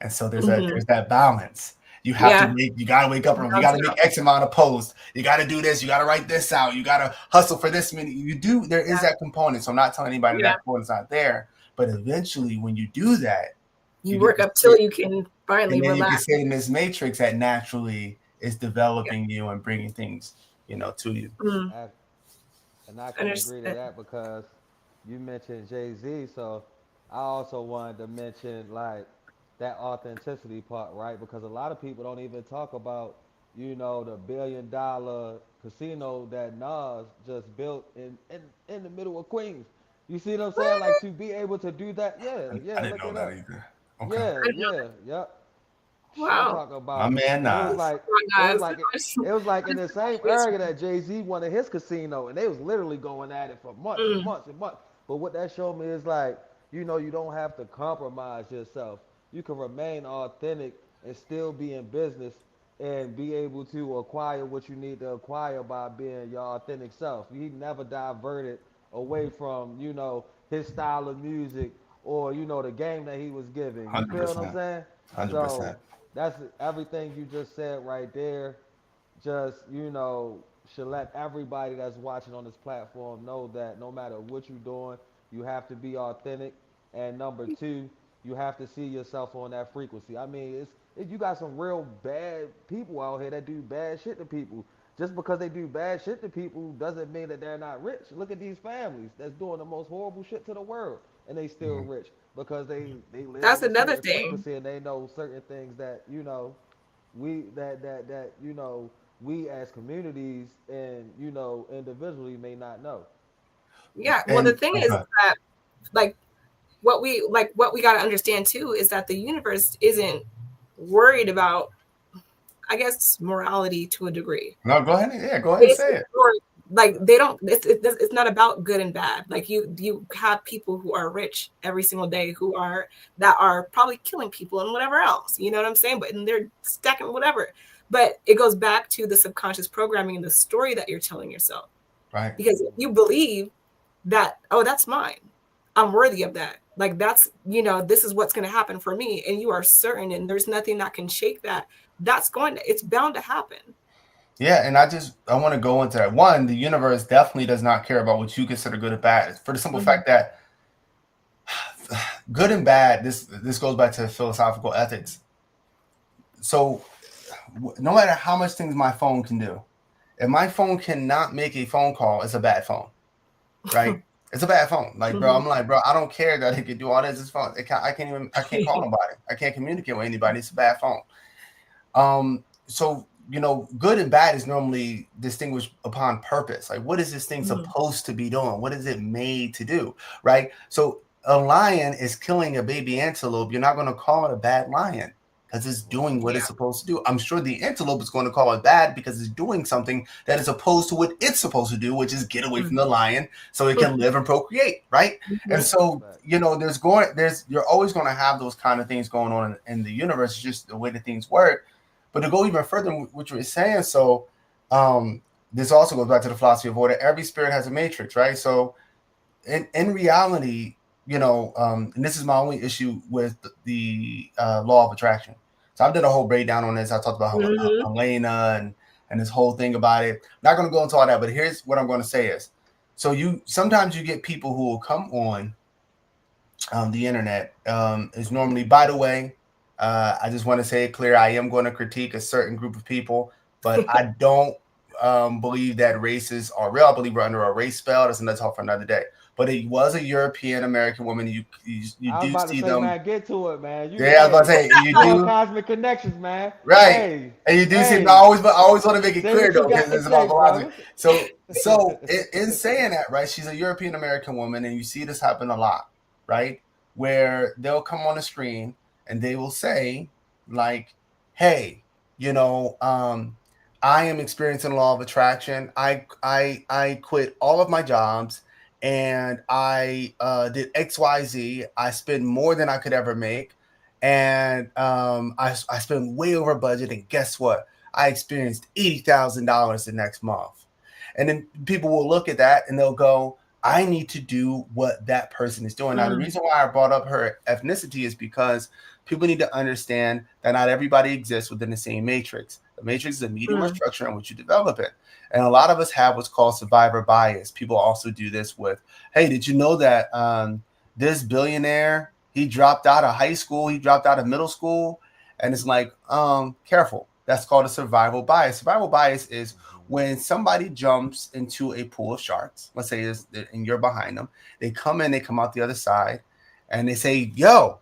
and so there's that balance. You have to you got to wake up early. You got to make X amount of posts. You got to do this. You got to write this out. You got to hustle for this many. There is that component. So I'm not telling anybody that component's not there, but eventually when you do that, you work up till you can finally relax. You can sit in this matrix that naturally is developing you and bringing things, to you. And I can agree to that because you mentioned Jay-Z, so I also wanted to mention like that authenticity part, right? Because a lot of people don't even talk about, the $1 billion casino that Nas just built in the middle of Queens. You see what I'm saying? Like to be able to do that, I didn't know that either. Okay. Yep. Wow. Talk about my man Nas. It was like in the same area that Jay-Z wanted his casino, and they was literally going at it for months and months and months. But what that showed me is like, you don't have to compromise yourself. You can remain authentic and still be in business and be able to acquire what you need to acquire by being your authentic self. He never diverted away from, his style of music or, the game that he was giving. You 100%. feel what I'm saying? 100%. So that's everything you just said right there. Just, should let everybody that's watching on this platform know that no matter what you're doing, you have to be authentic. And number two, you have to see yourself on that frequency. I mean, you got some real bad people out here that do bad shit to people. Just because they do bad shit to people doesn't mean that they're not rich. Look at these families that's doing the most horrible shit to the world, and they still rich because they live. That's another thing. And they know certain things that we as communities and individually may not know. Yeah. Well, the thing is that what we got to understand too is that the universe isn't worried about, I guess, morality to a degree. No, go ahead. Yeah, go ahead and say it. Like they don't. It's not about good and bad. Like you have people who are rich every single day that are probably killing people and whatever else. You know what I'm saying? But and they're stacking whatever. But it goes back to the subconscious programming and the story that you're telling yourself. Right. Because if you believe that, oh, that's mine, I'm worthy of that. Like that's, this is what's going to happen for me. And you are certain, and there's nothing that can shake that. It's bound to happen. Yeah. And I want to go into that. One, the universe definitely does not care about what you consider good or bad, for the simple fact that good and bad, this goes back to philosophical ethics. So no matter how much things my phone can do, if my phone cannot make a phone call, it's a bad phone, right? It's a bad phone. Like, bro, I'm like, bro, I don't care that it can do all this. It's phone. I can't call nobody. I can't communicate with anybody. It's a bad phone. So, good and bad is normally distinguished upon purpose. Like, what is this thing supposed to be doing? What is it made to do? Right. So a lion is killing a baby antelope. You're not going to call it a bad lion because it's doing what it's supposed to do. I'm sure the antelope is going to call it bad because it's doing something that is opposed to what it's supposed to do, which is get away from the lion so it can live and procreate, right? And so, you're always going to have those kind of things going on in the universe. It's just the way that things work. But to go even further than what you were saying, so this also goes back to the philosophy of order. Every spirit has a matrix, right? So in reality, and this is my only issue with the law of attraction. So I've done a whole breakdown on this. I talked about Helena and this whole thing about it. Not going to go into all that, but here's what I'm going to say is, so sometimes you get people who will come on the internet. It's normally, by the way, I just want to say it clear. I am going to critique a certain group of people, but I don't believe that races are real. I believe we're under a race spell. That's another talk for another day. but it was a European American woman. You I was do about to see say, them. man, get to it, man. Yeah, I was about to say, and you on do Cosmic Konnections, man. right, Hey, and you do see. hey, I always want to make it say clear what you though, got because to it's about say, philosophy. brother. So in saying that, right, she's a European American woman, and you see this happen a lot, right, where they'll come on the screen and they will say like, "Hey, you know, I am experiencing law of attraction. I quit all of my jobs." And I did XYZ. I spend more than I could ever make. And I spent way over budget. And guess what? I experienced $80,000 the next month. And then people will look at that and they'll go, I need to do what that person is doing. Now, the reason why I brought up her ethnicity is because people need to understand that not everybody exists within the same matrix. The matrix is a medium or structure in which you develop it. And a lot of us have what's called survivor bias. People also do this with, hey, did you know that this billionaire, he dropped out of high school, he dropped out of middle school? And it's like, careful. That's called a survival bias. Survival bias is when somebody jumps into a pool of sharks, let's say and you're behind them, they come in, they come out the other side, and they say, yo,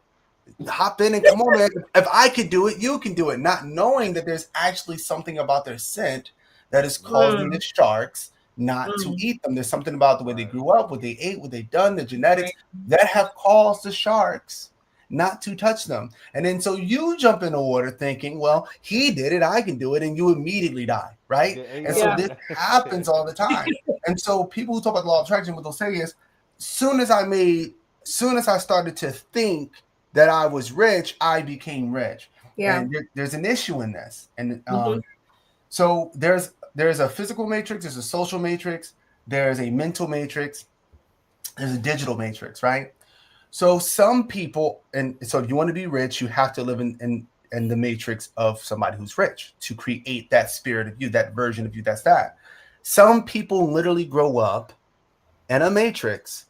hop in and come on, man. If I could do it, you can do it. Not knowing that there's actually something about their scent that is causing the sharks not to eat them. There's something about the way they grew up, what they ate, what they've done, the genetics that have caused the sharks not to touch them. And then so you jump in the water thinking, well, he did it, I can do it, and you immediately die, right? And so this happens all the time. And so people who talk about the law of attraction, what they'll say is, soon as I started to think that I was rich, I became rich. Yeah. And there's an issue in this. And so there's a physical matrix, there's a social matrix, there's a mental matrix, there's a digital matrix, right? So some people, and so if you want to be rich, you have to live in the matrix of somebody who's rich to create that spirit of you, that version of you, that's that. Some people literally grow up in a matrix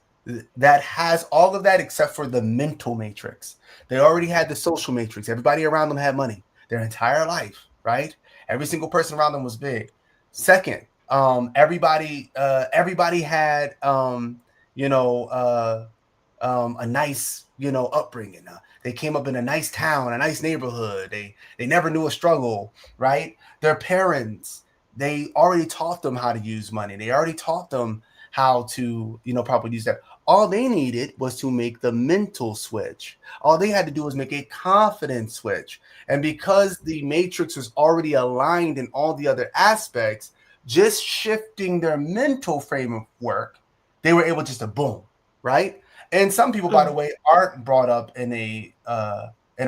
that has all of that except for the mental matrix. They already had the social matrix. Everybody around them had money their entire life, right? Every single person around them was big. Second, everybody had, a nice, upbringing. They came up in a nice town, a nice neighborhood. They never knew a struggle, right? Their parents, they already taught them how to use money. They already taught them how to, properly use that. All they needed was to make the mental switch. All they had to do was make a confidence switch. And because the matrix was already aligned in all the other aspects, just shifting their mental frame of work, they were able just to boom, right? And some people, by the way, aren't brought up in a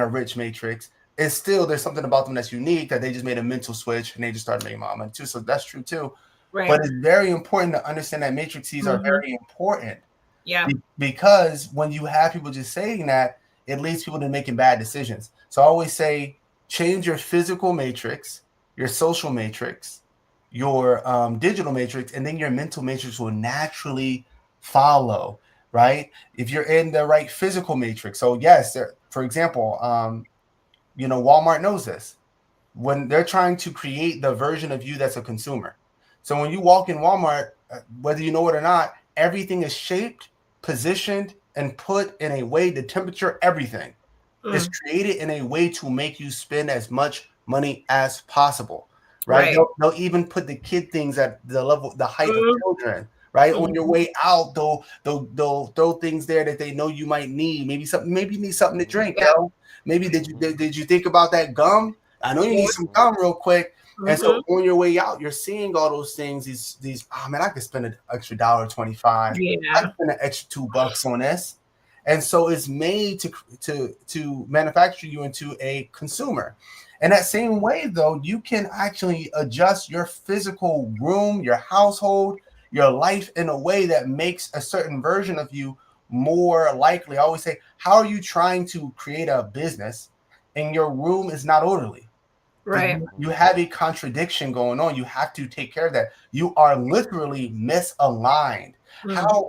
rich matrix. It's still, there's something about them that's unique that they just made a mental switch and they just started making money too. So that's true too. Right. But it's very important to understand that matrices are very important. Yeah. Because when you have people just saying that, it leads people to making bad decisions. So I always say, change your physical matrix, your social matrix, your digital matrix, and then your mental matrix will naturally follow, right? If you're in the right physical matrix. So yes, for example, Walmart knows this. When they're trying to create the version of you that's a consumer. So when you walk in Walmart, whether you know it or not, everything is shaped, positioned, and put in a way, the temperature, everything is created in a way to make you spend as much money as possible, right? They'll even put the kid things at the level, the height of children, right? On your way out, they'll throw things there that they know you might need. Maybe you need something to drink, yo. Maybe did you think about that gum? I know you need some gum real quick. And so on your way out, you're seeing all those things. These I could spend an extra $1.25. Yeah. I could spend an extra $2 on this. And so it's made to manufacture you into a consumer. And that same way, though, you can actually adjust your physical room, your household, your life in a way that makes a certain version of you more likely. I always say, how are you trying to create a business and your room is not orderly? Right. You have a contradiction going on. You have to take care of that. You are literally misaligned.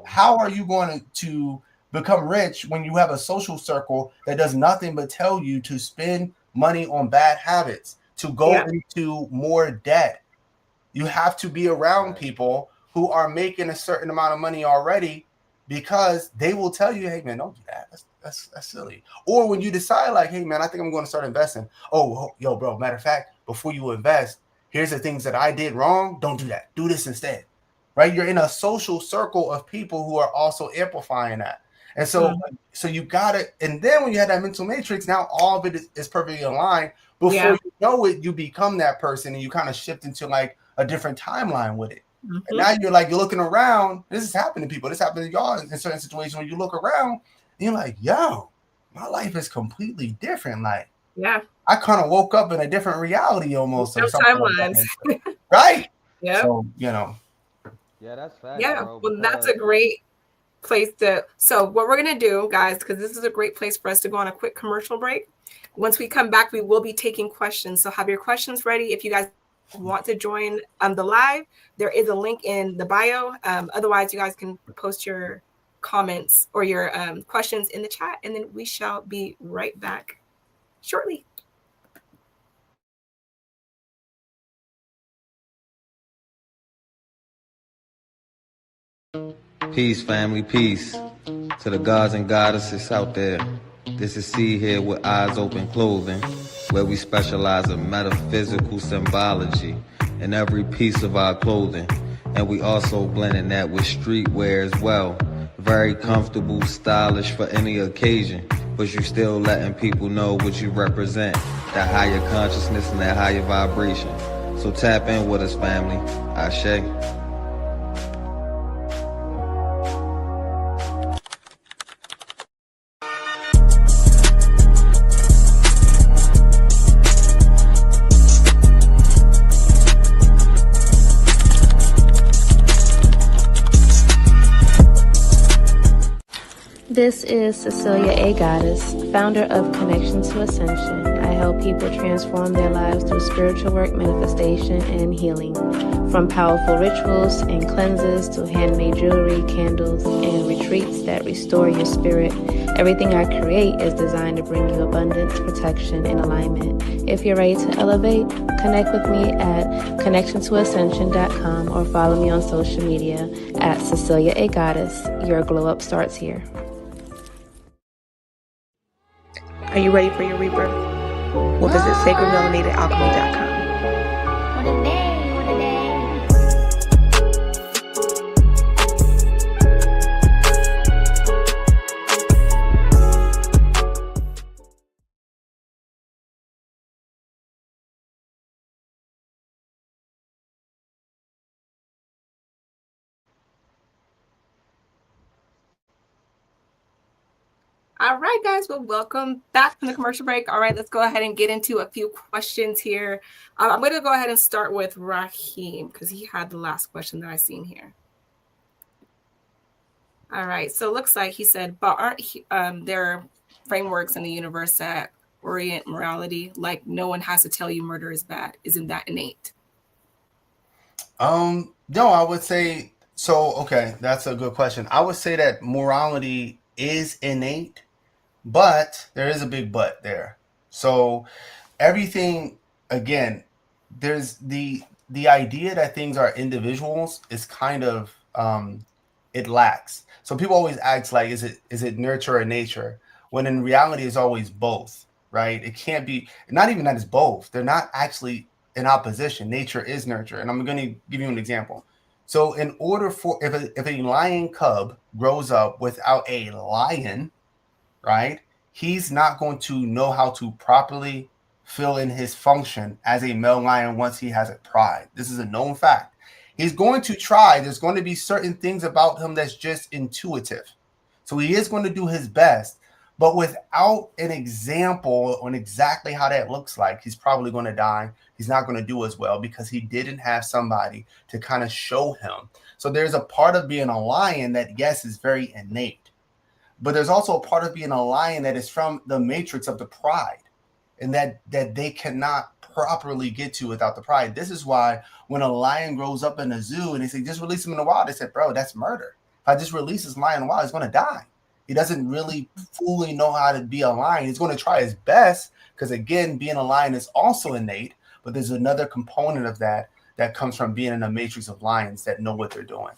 How are you going to become rich when you have a social circle that does nothing but tell you to spend money on bad habits, to go into more debt? You have to be around people who are making a certain amount of money already because they will tell you, hey man, don't do that. That's silly. Or when you decide like, hey man, I think I'm going to start investing. Oh, yo, bro, matter of fact, before you invest, here's the things that I did wrong. Don't do that. Do this instead. Right? You're in a social circle of people who are also amplifying that. And so, so you got it. And then when you have that mental matrix, now all of it is perfectly aligned. Before you know it, you become that person and you kind of shift into like a different timeline with it. And now you're looking around. This is happening to people. This happens to y'all in certain situations when you look around and you're like, yo, my life is completely different. Like, I kind of woke up in a different reality almost. Or something timelines. Like that. Right? Yeah. So, Yeah, that's fact. Yeah. Bro, well, that's a great place to. So, what we're going to do, guys, because this is a great place for us to go on a quick commercial break. Once we come back, we will be taking questions. So, have your questions ready. If you guys want to join the live, there is a link in the bio. Otherwise, you guys can post your comments or your questions in the chat, and then we shall be right back shortly. Peace, family, peace. To the gods and goddesses out there. This is C here with Eyes Open Clothing, where we specialize in metaphysical symbology in every piece of our clothing. And we also blending that with streetwear as well. Very comfortable, stylish for any occasion, but you still letting people know what you represent, that higher consciousness and that higher vibration. So tap in with us, family. Ashe. This is Cecilia A. Goddess, founder of Connection to Ascension. I help people transform their lives through spiritual work, manifestation, and healing. From powerful rituals and cleanses to handmade jewelry, candles, and retreats that restore your spirit, everything I create is designed to bring you abundance, protection, and alignment. If you're ready to elevate, connect with me at connectiontoascension.com or follow me on social media at Cecilia A. Goddess. Your glow up starts here. Are you ready for your rebirth? Well, visit sacredmelaninedalchemy.com. All right, guys. Well, welcome back from the commercial break. All right, let's go ahead and get into a few questions here. I'm going to go ahead and start with Raheem because he had the last question that I seen here. All right. So it looks like he said, but aren't there frameworks in the universe that orient morality? Like no one has to tell you murder is bad. Isn't that innate? No, I would say so. Okay, that's a good question. I would say that morality is innate, but there is a big but there. So everything, again, there's the idea that things are individuals is kind of it lacks. So people always ask like, is it nurture or nature? When in reality, it's always both, right? It can't be, not even that it's both. They're not actually in opposition. Nature is nurture. And I'm going to give you an example. So in order for, if a lion cub grows up without a lion, right, he's not going to know how to properly fill in his function as a male lion once he has a pride. This is a known fact. He's going to try. There's going to be certain things about him that's just intuitive. So he is going to do his best, but without an example on exactly how that looks like, he's probably going to die. He's not going to do as well because he didn't have somebody to kind of show him. So there's a part of being a lion that, yes, is very innate, but there's also a part of being a lion that is from the matrix of the pride, and that they cannot properly get to without the pride. This is why when a lion grows up in a zoo and they say, just release him in the wild, they said, bro, that's murder. If I just release this lion in the wild, he's going to die. He doesn't really fully know how to be a lion. He's going to try his best because, again, being a lion is also innate, but there's another component of that comes from being in a matrix of lions that know what they're doing.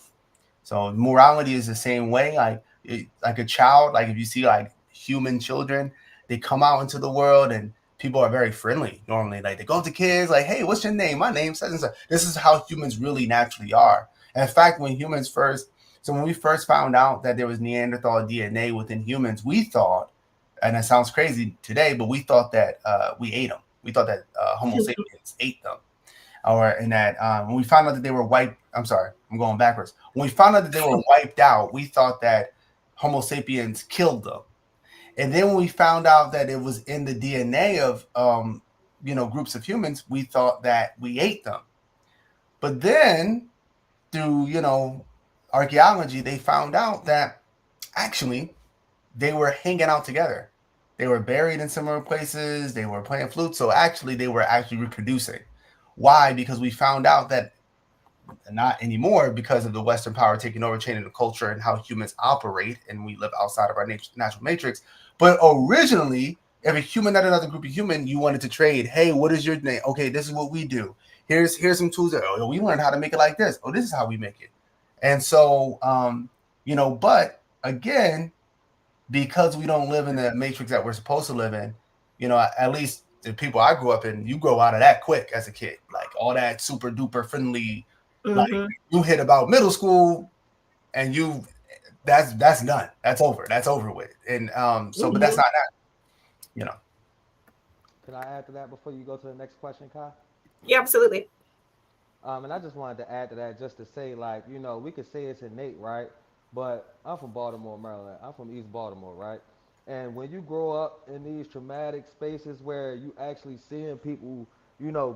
So morality is the same way. Like a child, like if you see like human children, they come out into the world and people are very friendly normally. Like they go to kids like, hey, what's your name? My name's such and such. This is how humans really naturally are. And in fact, when we first found out that there was Neanderthal DNA within humans, we thought, and it sounds crazy today, but we thought that we ate them. We thought that Homo sapiens ate them. And that when we found out that they were wiped, I'm sorry, I'm going backwards. When we found out that they were wiped out, we thought that Homo sapiens killed them. And then when we found out that it was in the DNA of, groups of humans, we thought that we ate them. But then through, archaeology, they found out that actually they were hanging out together. They were buried in similar places. They were playing flutes. So actually, they were actually reproducing. Why? Because we found out that not anymore because of the Western power taking over, changing the culture and how humans operate, and we live outside of our natural matrix. But originally, if a human met another group of human, you wanted to trade. Hey, what is your name? Okay, this is what we do. Here's some tools. Oh, we learned how to make it like this. Oh, this is how we make it. And so, but again, because we don't live in the matrix that we're supposed to live in, at least the people I grew up in, you grow out of that quick as a kid, like all that super duper friendly. Like you hit about middle school, and that's done. That's over. That's over with. And but that's not that. Can I add to that before you go to the next question, Kai? Yeah, absolutely. And I just wanted to add to that just to say, like, we could say it's innate, right? But I'm from Baltimore, Maryland. I'm from East Baltimore, right? And when you grow up in these traumatic spaces where you actually seeing people,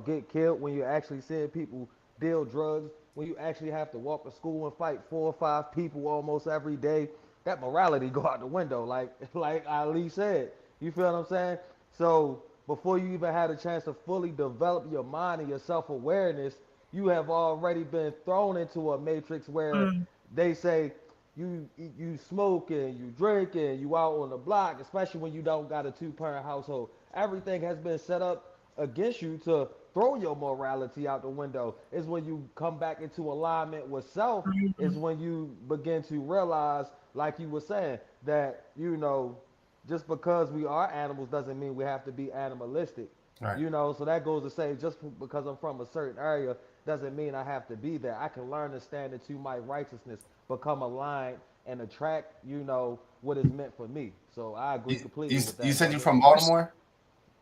get killed, when you're actually seeing people deal drugs, when you actually have to walk to school and fight 4 or 5 people almost every day, that morality go out the window, like Ali said. You feel what I'm saying? So before you even had a chance to fully develop your mind and your self-awareness, you have already been thrown into a matrix where they say you smoke and you drink and you out on the block, especially when you don't got a 2-parent household. Everything has been set up against you to throw your morality out the window. Is when you come back into alignment with self, is when you begin to realize, like you were saying, that just because we are animals doesn't mean we have to be animalistic. Right. So that goes to say, just because I'm from a certain area doesn't mean I have to be there. I can learn to stand into my righteousness, become aligned, and attract, what is meant for me. So I agree completely with that. You said you're from Baltimore?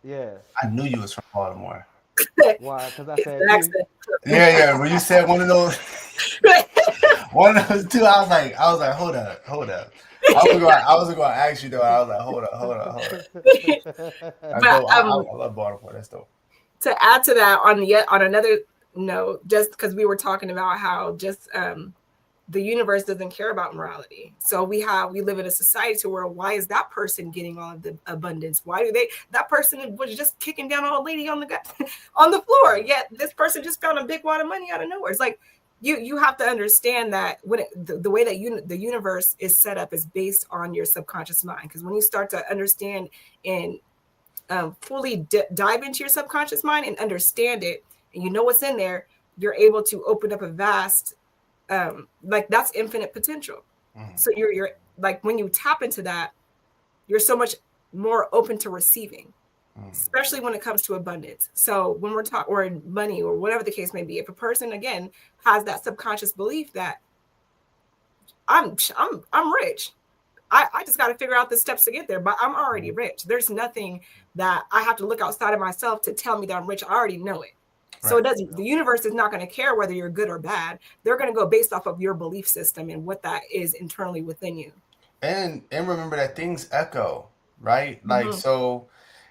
Yeah. I knew you was from Baltimore. Why? Because I said two? Yeah. When you said one of those two, I was like, hold up. I was going to ask you though. I was like, hold up. I love Baltimore. That's dope. To add to that, on another note, just because we were talking about how just the universe doesn't care about morality. So we live in a society where why is that person getting all of the abundance? Why do that person was just kicking down an old lady on the floor, yet this person just found a big wad of money out of nowhere. It's like you have to understand that when the way that the universe is set up is based on your subconscious mind. Because when you start to understand and fully dive into your subconscious mind and understand it, and you know what's in there, you're able to open up a vast that's infinite potential. So you're like, when you tap into that, you're so much more open to receiving, especially when it comes to abundance. So when we're talking, or money, or whatever the case may be, if a person again has that subconscious belief that I'm rich, I just got to figure out the steps to get there, but I'm already rich. There's nothing that I have to look outside of myself to tell me that I'm rich. I already know it. So the universe is not going to care whether you're good or bad. They're going to go based off of your belief system and what that is internally within you. And remember that things echo, right? Like, so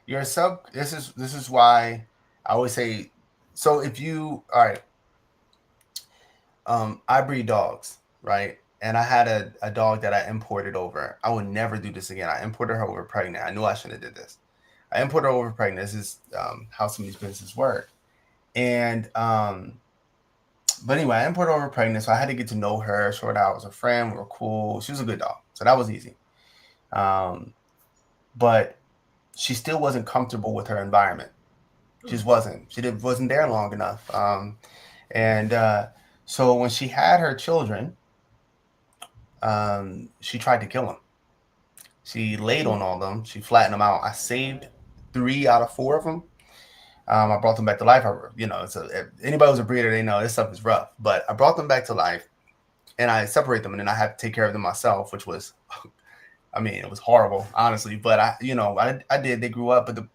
your this is why I always say, so if you, all right, I breed dogs, right? And I had a dog that I imported over. I would never do this again. I imported her over pregnant. I knew I shouldn't have did this. I imported her over pregnant. This is how some of these businesses work. And but anyway, I imported her over pregnant, so I had to get to know her. Short out was a friend. We were cool. She was a good dog, so that was easy. But she still wasn't comfortable with her environment. She just wasn't. She wasn't there long enough. So when she had her children, she tried to kill him. She laid on all of them. She flattened them out. I saved 3 out of 4 of them. I brought them back to life. Anybody who's a breeder, they know this stuff is rough. But I brought them back to life, and I separate them, and then I had to take care of them myself, which was, I mean, it was horrible, honestly. But I did. They grew up. But the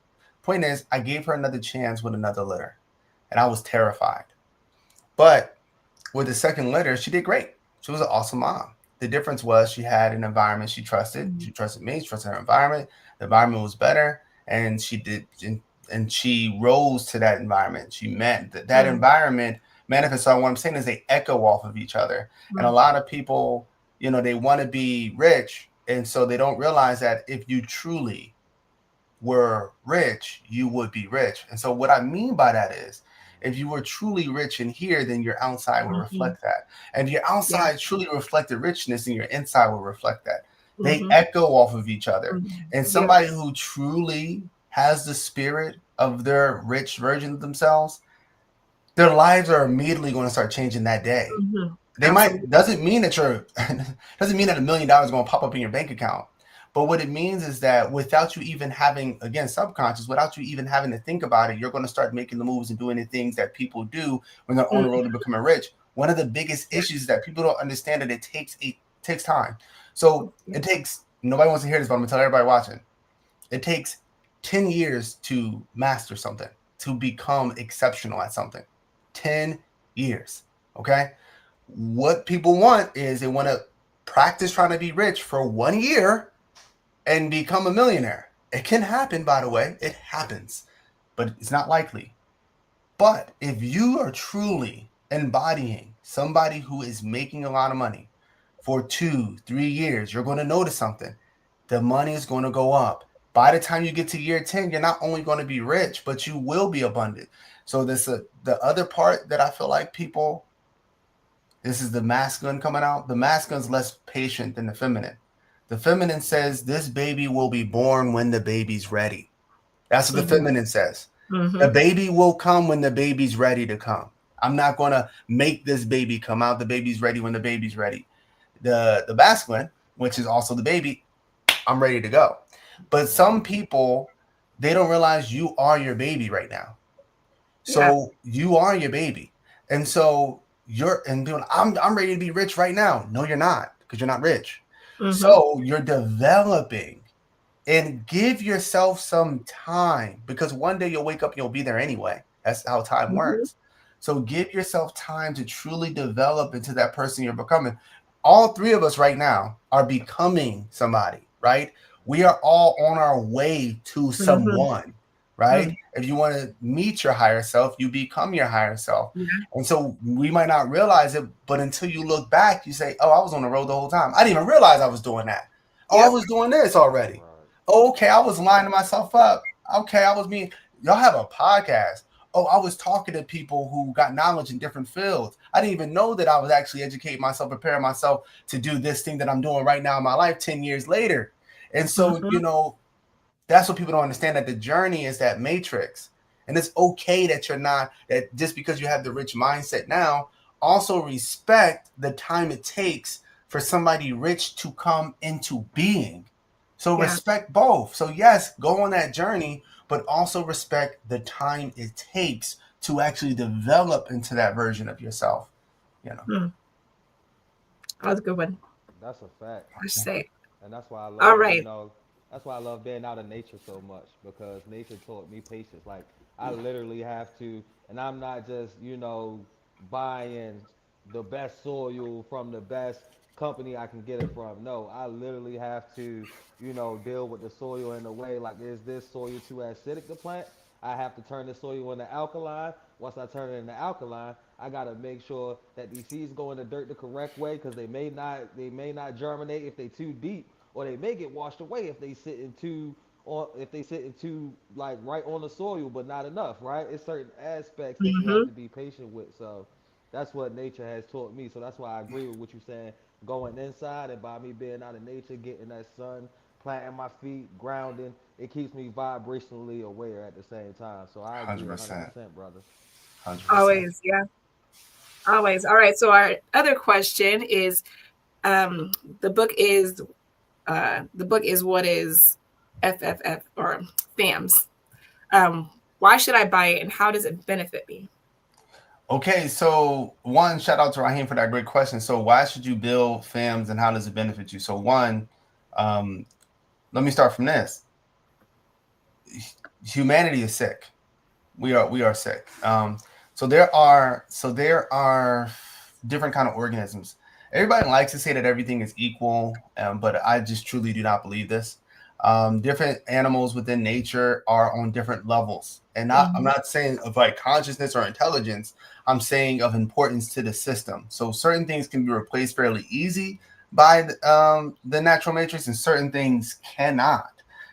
point is, I gave her another chance with another litter, and I was terrified. But with the second litter, she did great. She was an awesome mom. The difference was she had an environment she trusted. She trusted me. She trusted her environment. The environment was better, and she rose to that environment. She meant that environment manifests. So what I'm saying is they echo off of each other. And a lot of people, they want to be rich, and so they don't realize that if you truly were rich, you would be rich. And so what I mean by that is, if you were truly rich in here, then your outside will reflect that. And if your outside truly reflected richness, then your inside will reflect that. They echo off of each other. And somebody who truly has the spirit of their rich version of themselves, their lives are immediately going to start changing that day. They doesn't mean that $1 million is going to pop up in your bank account. But what it means is that without you even having, again, subconscious, without you even having to think about it, you're going to start making the moves and doing the things that people do when they're on the road to becoming rich. One of the biggest issues is that people don't understand that it takes time. So nobody wants to hear this, but I'm going to tell everybody watching. It takes 10 years to master something, to become exceptional at something. 10 years, okay? What people want is they want to practice trying to be rich for 1 year and become a millionaire. It can happen, by the way. It happens, but it's not likely. But if you are truly embodying somebody who is making a lot of money for 2-3 years, you're going to notice something. The money is going to go up. By the time you get to year 10, you're not only going to be rich, but you will be abundant. So the other part that I feel like this is the masculine coming out. The masculine's less patient than the feminine. The feminine says this baby will be born when the baby's ready. That's what the feminine says. The baby will come when the baby's ready to come. I'm not going to make this baby come out. The baby's ready when the baby's ready. The masculine, which is also the baby, I'm ready to go. But some people, they don't realize you are your baby right now. So you are your baby. And so I'm ready to be rich right now. No, you're not, because you're not rich. So you're developing, and give yourself some time, because one day you'll wake up and you'll be there anyway. That's how time works. So give yourself time to truly develop into that person you're becoming. All 3 of us right now are becoming somebody, right? We are all on our way to someone, right? If you want to meet your higher self, you become your higher self. And so we might not realize it, but until you look back, you say, oh, I was on the road the whole time. I didn't even realize I was doing that. Oh, I was doing this already. Oh, okay, I was lining myself up. Okay, y'all have a podcast. Oh, I was talking to people who got knowledge in different fields. I didn't even know that I was actually educating myself, preparing myself to do this thing that I'm doing right now in my life 10 years later. And so, that's what people don't understand, that the journey is that matrix. And it's okay that that just because you have the rich mindset now, also respect the time it takes for somebody rich to come into being. So respect both. So yes, go on that journey, but also respect the time it takes to actually develop into that version of yourself. That was a good one. That's a fact. I say. And that's why I love, All right. that's why I love being out in nature so much, because nature taught me patience. Like, I literally have to, and I'm not just, buying the best soil from the best company I can get it from. No, I literally have to, deal with the soil in a way like, is this soil too acidic to plant? I have to turn the soil into alkaline. Once I turn it into alkaline, I gotta make sure that these seeds go in the dirt the correct way, because they may not germinate if they too deep, or they may get washed away if they sit in too like right on the soil, but not enough, right? It's certain aspects that you have to be patient with. So that's what nature has taught me. So that's why I agree with what you're saying. Going inside, and by me being out in nature, getting that sun, planting my feet, grounding, it keeps me vibrationally aware at the same time. So I agree 100%, brother. 100%. Always. All right. So our other question is, The book is What is FFF or FAMS. Why should I buy it, and how does it benefit me? Okay, so one, shout out to Raheem for that great question. So why should you build FAMS and how does it benefit you? So one, let me start from this. Humanity is sick. We are sick. So there are different kind of organisms. Everybody likes to say that everything is equal, but I just truly do not believe this. Different animals within nature are on different levels, and I'm not saying of like consciousness or intelligence. I'm saying of importance to the system. So certain things can be replaced fairly easy by the natural matrix, and certain things cannot.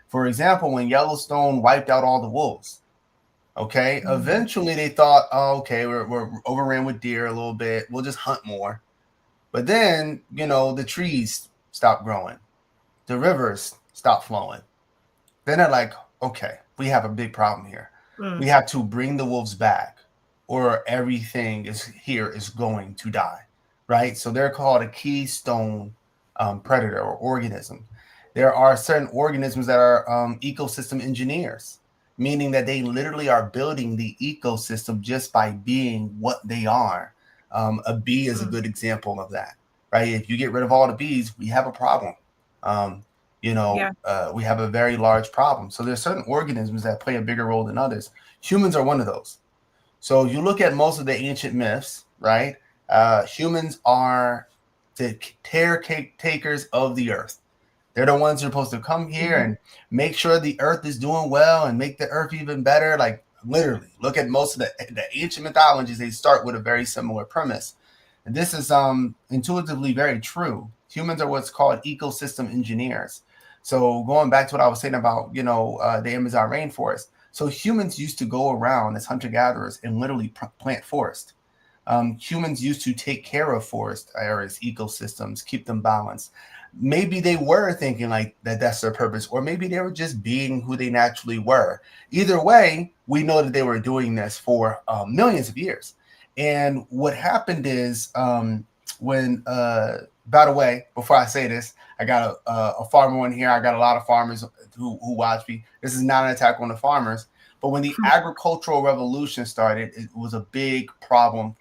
For example, when Yellowstone wiped out all the wolves, okay, eventually they thought, oh, okay, we're overran with deer a little bit. We'll just hunt more. But then, the trees stopped growing. The rivers stopped flowing. Then they're like, okay, we have a big problem here. We have to bring the wolves back or everything is going to die, right? So they're called a keystone predator or organism. There are certain organisms that are ecosystem engineers, meaning that they literally are building the ecosystem just by being what they are. A bee is a good example of that, right? If you get rid of all the bees, we have a problem. We have a very large problem. So there's certain organisms that play a bigger role than others. Humans are one of those. So you look at most of the ancient myths, right? Humans are the caretakers of the earth. They're the ones who are supposed to come here and make sure the earth is doing well and make the earth even better. Like literally, look at most of the ancient mythologies. They start with a very similar premise. And this is intuitively very true. Humans are what's called ecosystem engineers. So going back to what I was saying about, the Amazon rainforest. So humans used to go around as hunter-gatherers and literally plant forest. Humans used to take care of forest areas, ecosystems, keep them balanced. Maybe they were thinking like that's their purpose, or maybe they were just being who they naturally were. Either way, we know that they were doing this for millions of years. And what happened is when, by the way, before I say this, I got a farmer in here. I got a lot of farmers who watch me. This is not an attack on the farmers. But when the agricultural revolution started, it was a big problem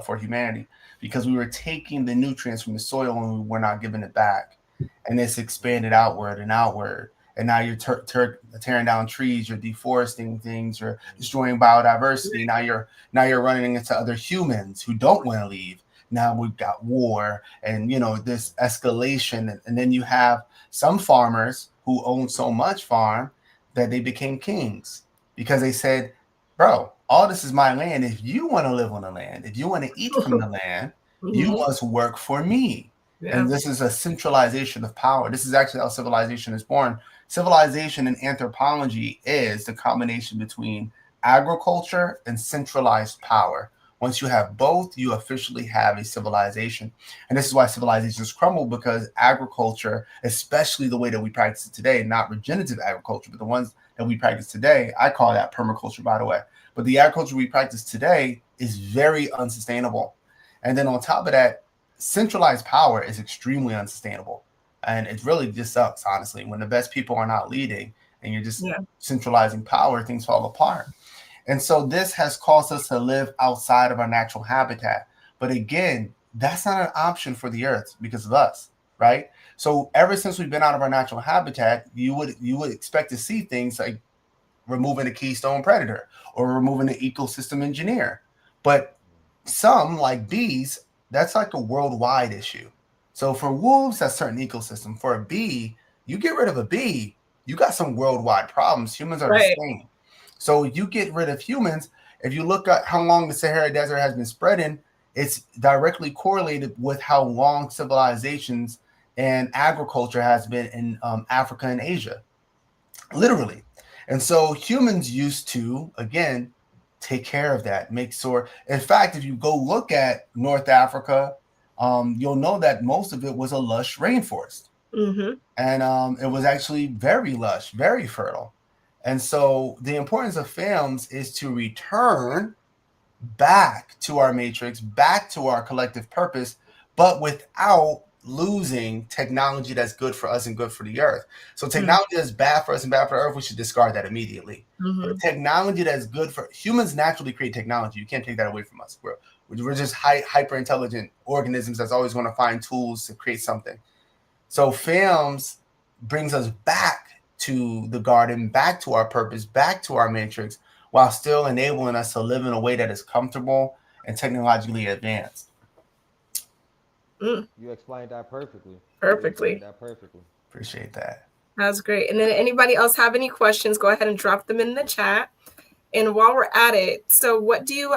for humanity because we were taking the nutrients from the soil and we were not giving it back. And it's expanded outward and outward. And now you're tearing down trees, you're deforesting things, you're destroying biodiversity. Now you're running into other humans who don't want to leave. Now we've got war and, this escalation. And then you have some farmers who own so much farm that they became kings because they said, bro, all this is my land. If you want to live on the land, if you want to eat from the land, you must work for me. Yeah. And this is a centralization of power. This is actually how civilization is born. Civilization and anthropology is the combination between agriculture and centralized power. Once you have both, you officially have a civilization. And this is why civilizations crumble, because agriculture, especially the way that we practice it today, not regenerative agriculture, but the ones that we practice today, I call that permaculture, by the way. But the agriculture we practice today is very unsustainable. And then on top of that, centralized power is extremely unsustainable. And it really just sucks, honestly. When the best people are not leading and you're just centralizing power, things fall apart. And so this has caused us to live outside of our natural habitat. But again, that's not an option for the earth because of us, right? So ever since we've been out of our natural habitat, you would expect to see things like removing a keystone predator or removing an ecosystem engineer. But some, like bees, that's like a worldwide issue. So for wolves, that's certain ecosystem. For a bee, you get rid of a bee, you got some worldwide problems. Humans are the same. So you get rid of humans. If you look at how long the Sahara Desert has been spreading, it's directly correlated with how long civilizations and agriculture has been in Africa and Asia, literally. And so humans used to, again, take care of that, make sure. In fact, if you go look at North Africa, you'll know that most of it was a lush rainforest. And it was actually very lush, very fertile. And so the importance of FAMS is to return back to our matrix, back to our collective purpose, but without losing technology that's good for us and good for the earth. So technology that's bad for us and bad for the earth, we should discard that immediately. But technology that's good for humans naturally create technology. You can't take that away from us. We're just hyper intelligent organisms that's always going to find tools to create something. So films brings us back to the garden, back to our purpose, back to our matrix, while still enabling us to live in a way that is comfortable and technologically advanced. You explained that perfectly. Perfectly. Appreciate that. That was great. And then anybody else have any questions, go ahead and drop them in the chat. And while we're at it, so what do you,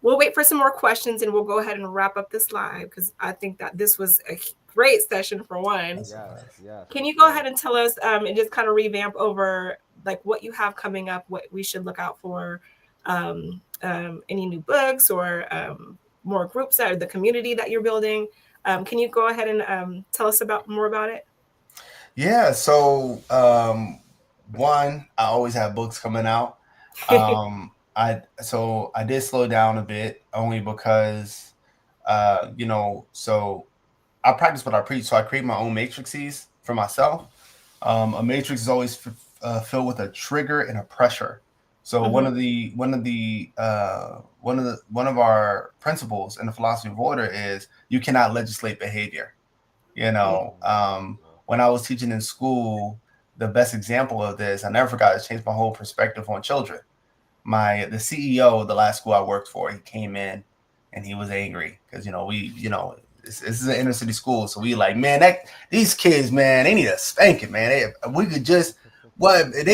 we'll wait for some more questions and we'll go ahead and wrap up this live because I think that this was a great session for one. Yes. Can you go ahead and tell us and just kind of revamp over like what you have coming up, what we should look out for, any new books or more groups that are the community that you're building? Can you go ahead and tell us more about it? Yeah. So one, I always have books coming out. I did slow down a bit only because so I practice what I preach. So I create my own matrices for myself. A matrix is always filled with a trigger and a pressure. So one of our principles in the philosophy of order is you cannot legislate behavior. When I was teaching in school, the best example of this, I never forgot, it changed my whole perspective on children. The CEO of the last school I worked for, he came in and he was angry because this is an inner city school, so we like, man, these kids, man, they need a spanking, man. They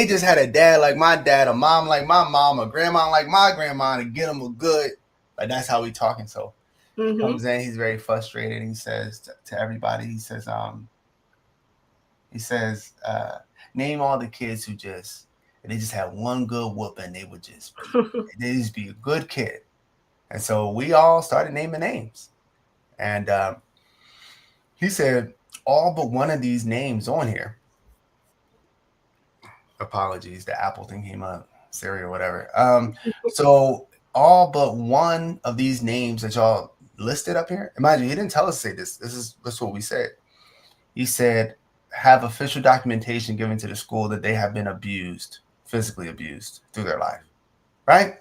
just had a dad like my dad, a mom like my mom, a grandma like my grandma, to get them a good, like that's how we talking. So he comes in, he's very frustrated, and he says to everybody, he says, name all the kids who they just had one good whooping, they just be a good kid. And so we all started naming names. And he said, all but one of these names on here, apologies, the Apple thing came up, Siri or whatever. So all but one of these names that y'all listed up here, imagine he didn't tell us to say this. This is what we said. He said, have official documentation given to the school that they have been abused, physically abused through their life, right?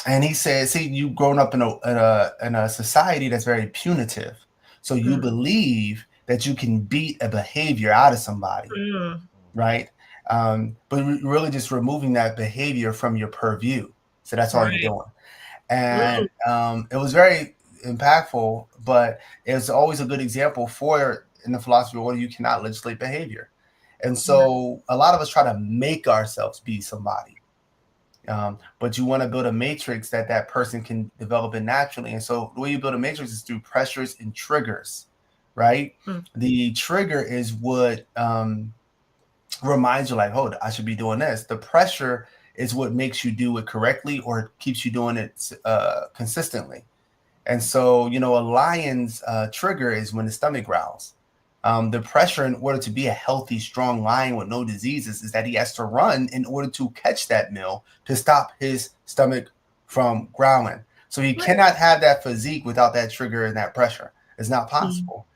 And he said, see, you've grown up in a society that's very punitive. So you believe that you can beat a behavior out of somebody, right? But really just removing that behavior from your purview. So that's all you're doing. And it was very impactful, but it's always a good example in the philosophy of order, you cannot legislate behavior. And so a lot of us try to make ourselves be somebody. But you want to build a matrix that person can develop it naturally. And so the way you build a matrix is through pressures and triggers, right? The trigger is what reminds you like, oh, I should be doing this. The pressure is what makes you do it correctly or keeps you doing it consistently. And so, a lion's trigger is when the stomach growls. The pressure in order to be a healthy, strong lion with no diseases is that he has to run in order to catch that meal to stop his stomach from growling. So he cannot have that physique without that trigger and that pressure. It's not possible.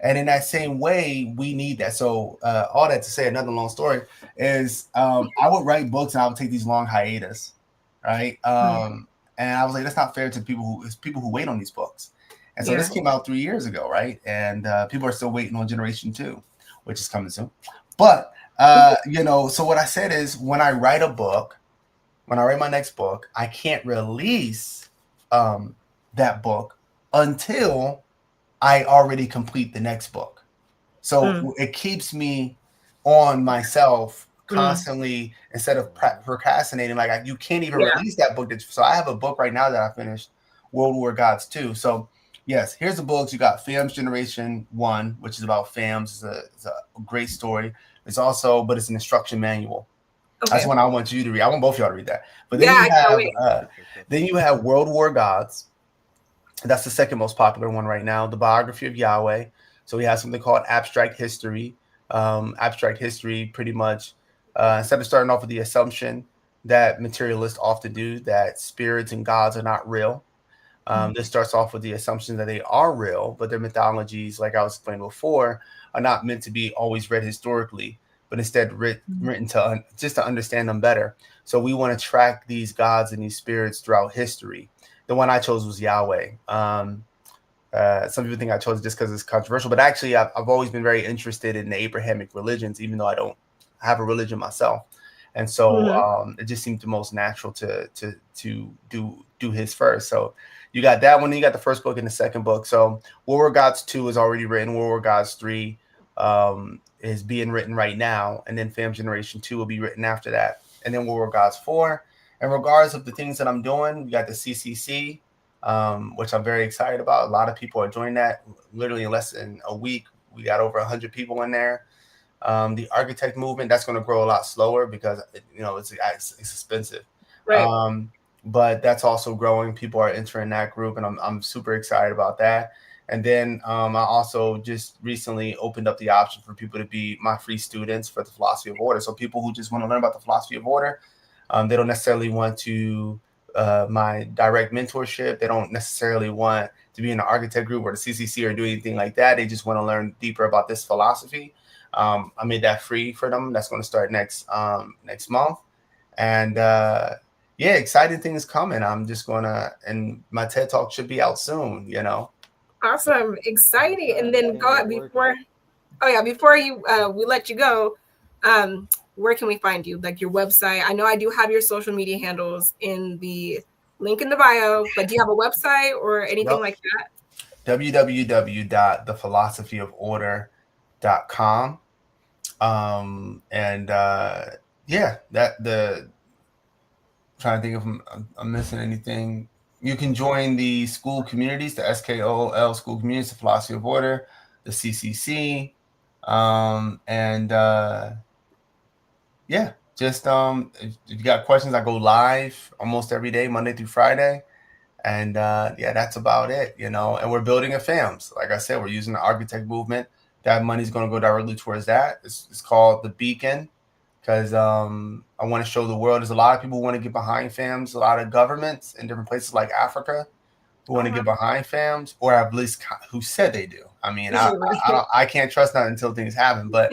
And in that same way, we need that. So all that to say, another long story is I would write books and I would take these long hiatus, right? And I was like, that's not fair to people who wait on these books. And so this came out 3 years ago, right? And people are still waiting on Generation 2, which is coming soon. But, so what I said is when I write my next book, I can't release that book until I already complete the next book. So it keeps me on myself constantly instead of procrastinating. Like you can't even release that book. So I have a book right now that I finished, World War Gods 2. So yes, here's the books. You got FAMS Generation 1, which is about FAMS. It's a great story. It's also, but it's an instruction manual. Okay. That's one I want you to read. I want both of y'all to read that. But then you have World War Gods. That's the second most popular one right now. The biography of Yahweh. So we have something called abstract history. Abstract history pretty much, instead of starting off with the assumption that materialists often do, that spirits and gods are not real, This starts off with the assumption that they are real, but their mythologies, like I was explaining before, are not meant to be always read historically, but instead written to just to understand them better. So we want to track these gods and these spirits throughout history. The one I chose was Yahweh. Some people think I chose it just because it's controversial, but actually I've always been very interested in the Abrahamic religions, even though I don't have a religion myself. And so it just seemed the most natural to do his first. So you got that one, you got the first book and the second book. So War War Gods 2 is already written. War War Gods 3 is being written right now. And then Fam Generation 2 will be written after that. And then War War Gods 4. In regards of the things that I'm doing, we got the CCC, which I'm very excited about. A lot of people are joining that. Literally in less than a week, we got over 100 people in there. The architect movement, that's going to grow a lot slower because it's expensive. Right. But that's also growing. People are entering that group, and I'm super excited about that. And then I also just recently opened up the option for people to be my free students for the philosophy of order. So people who just want to learn about the philosophy of order, they don't necessarily want to my direct mentorship. They don't necessarily want to be in the architect group or the CCC or do anything like that. They just want to learn deeper about this philosophy. I made that free for them. That's going to start next month. And exciting things coming. I'm just going to, and my TED Talk should be out soon, Awesome. Exciting. And then before we let you go, where can we find you? Like your website? I know I do have your social media handles in the link in the bio, but do you have a website or anything like that? www.thephilosophyofOrder.com. Trying to think if I'm missing anything. You can join the school communities, the SKOL school communities, the Philosophy of Order, the CCC, just if you got questions, I go live almost every day, Monday through Friday. And that's about it, And we're building a FAMS. Like I said, we're using the architect movement. That money's going to go directly towards that. It's called the Beacon because I want to show the world. There's a lot of people who want to get behind FAMS. A lot of governments in different places like Africa who want to get behind FAMS, or at least who said they do. I mean, I can't trust that until things happen. But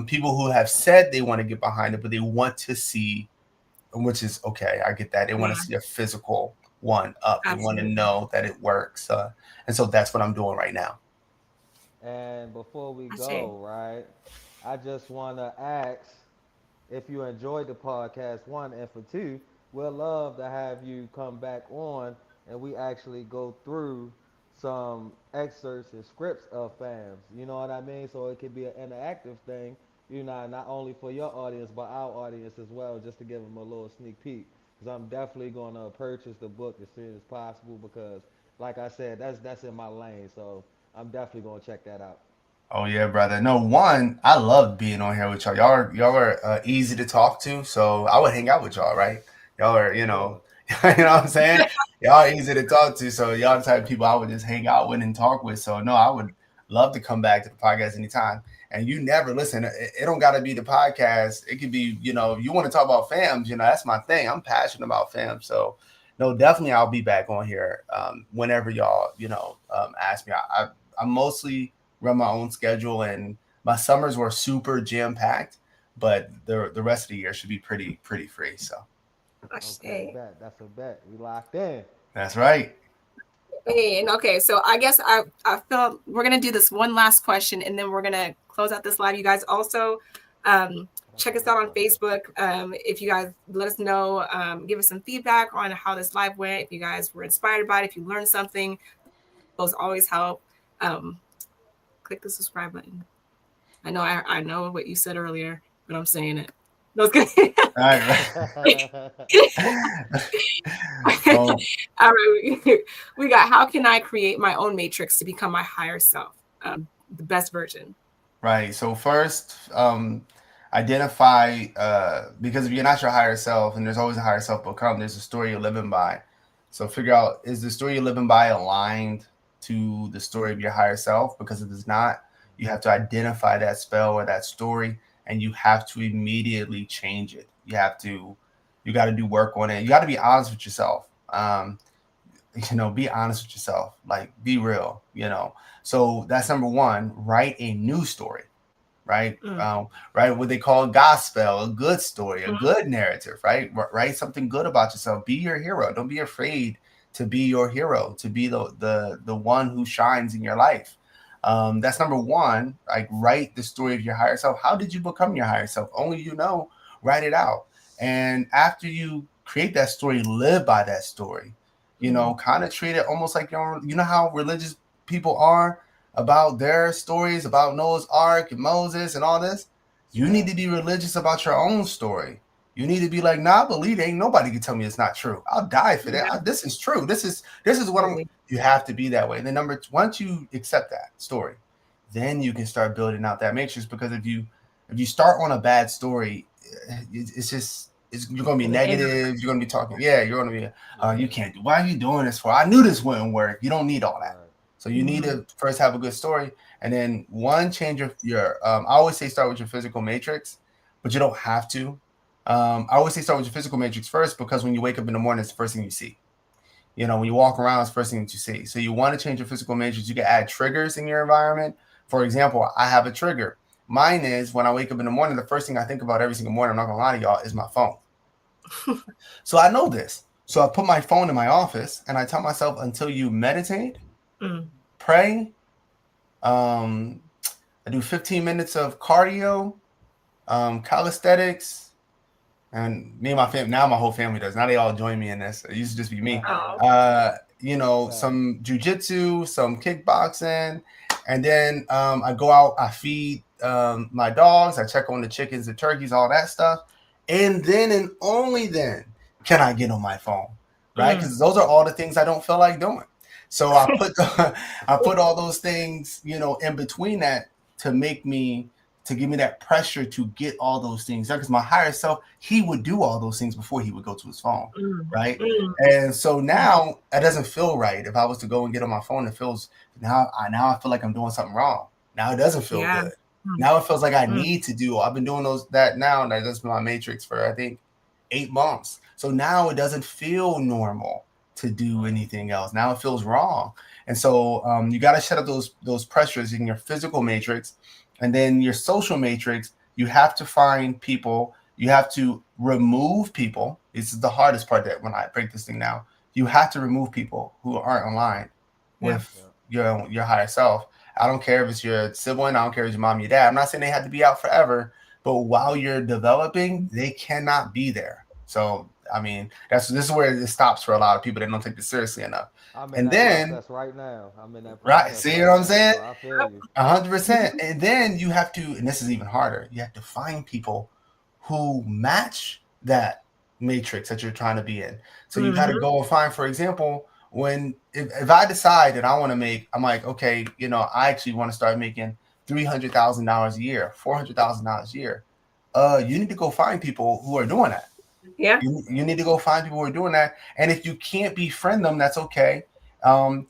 people who have said they want to get behind it, but they want to see, which is okay. I get that. They want to see a physical one up. Absolutely. They want to know that it works. And so that's what I'm doing right now. And before we go, right, I just want to ask if you enjoyed the podcast, one, and for two, we'd love to have you come back on and we actually go through some excerpts and scripts of FAMS. You know what I mean? So it could be an interactive thing, not only for your audience, but our audience as well, just to give them a little sneak peek. Because I'm definitely going to purchase the book as soon as possible because, like I said, that's in my lane. So I'm definitely going to check that out. Oh yeah, brother. No, one, I love being on here with y'all. Y'all are easy to talk to, so I would hang out with y'all, right? Y'all are, you know what I'm saying? Y'all are easy to talk to, so y'all the type of people I would just hang out with and talk with. So no, I would love to come back to the podcast anytime. And you never listen. It don't got to be the podcast. It could be, you want to talk about FAMS. That's my thing. I'm passionate about FAMS. So no, definitely I'll be back on here whenever y'all, ask me. I mostly run my own schedule, and my summers were super jam packed, but the rest of the year should be pretty free. So okay, that's a bet. We locked in. That's right. And okay, so I guess I feel we're gonna do this one last question, and then we're gonna close out this live. You guys also check us out on Facebook. If you guys let us know, give us some feedback on how this live went. If you guys were inspired by it, if you learned something, those always help. Click the subscribe button. I know what you said earlier, but I'm saying it. No, it's good. All right. All right. We got, how can I create my own matrix to become my higher self? The best version. Right. So first, identify, because if you're not your higher self, and there's always a higher self will come, there's a story you're living by. So figure out, is the story you're living by aligned to the story of your higher self? Because if it's not, you have to identify that spell or that story, and you have to immediately change it. You got to do work on it. You got to be honest with yourself. be honest with yourself, like be real, So that's number one. Write a new story, right? Right, what they call gospel, a good story, a good narrative, right? Write something good about yourself. Be your hero. Don't be afraid to be your hero, to be the one who shines in your life. That's number one. Like, write the story of your higher self. How did you become your higher self? Only you know. Write it out. And after you create that story, live by that story. Kind of treat it almost like how religious people are about their stories about Noah's Ark and Moses and all this. You need to be religious about your own story. You need to be like, nah, I believe it. Ain't nobody can tell me it's not true. I'll die for that. This is true. This is what you have to be that way. And then once you accept that story, then you can start building out that matrix. Because if you start on a bad story, you're going to be negative. You're going to be talking. Yeah, you're going to be, you can't do. Why are you doing this for? I knew this wouldn't work. You don't need all that. So you need to first have a good story, and then change your. I always say start with your physical matrix, but you don't have to. I always say start with your physical matrix first, because when you wake up in the morning, it's the first thing you see. When you walk around, it's the first thing that you see. So you want to change your physical matrix. You can add triggers in your environment. For example, I have a trigger. Mine is when I wake up in the morning, the first thing I think about every single morning, I'm not gonna lie to y'all, is my phone. So I know this. So I put my phone in my office, and I tell myself, until you meditate, pray, I do 15 minutes of cardio, calisthenics, and me and my family, now my whole family does. Now they all join me in this. It used to just be me. Some jujitsu, some kickboxing, and then I go out, I feed my dogs, I check on the chickens, the turkeys, all that stuff. And then and only then can I get on my phone, right? Because those are all the things I don't feel like doing. So I put all those things, in between that to give me that pressure to get all those things done. Because my higher self, he would do all those things before he would go to his phone, right? And so now it doesn't feel right. If I was to go and get on my phone, it feels now I feel like I'm doing something wrong. Now it doesn't feel good. Now it feels like I need to do. I've been doing that now, and that's been my matrix for I think 8 months. So now it doesn't feel normal to do anything else. Now it feels wrong. And so you got to shut up those pressures in your physical matrix. And then your social matrix, you have to find people. You have to remove people. This is the hardest part, that when I break this thing down, you have to remove people who aren't aligned with your higher self. I don't care if it's your sibling. I don't care if it's your mom, your dad. I'm not saying they have to be out forever, but while you're developing, they cannot be there. So, I mean, this is where it stops for a lot of people. They don't take this seriously enough. I'm in that process right now. Right. See what I'm saying? So I feel you. 100%. And then you have to, and this is even harder, you have to find people who match that matrix that you're trying to be in. So you got to go and find, for example, if I decide that I want to make, I'm like, okay, I actually want to start making $300,000 a year, $400,000 a year. You need to go find people who are doing that. Yeah. You need to go find people who are doing that. And if you can't befriend them, that's okay. Watch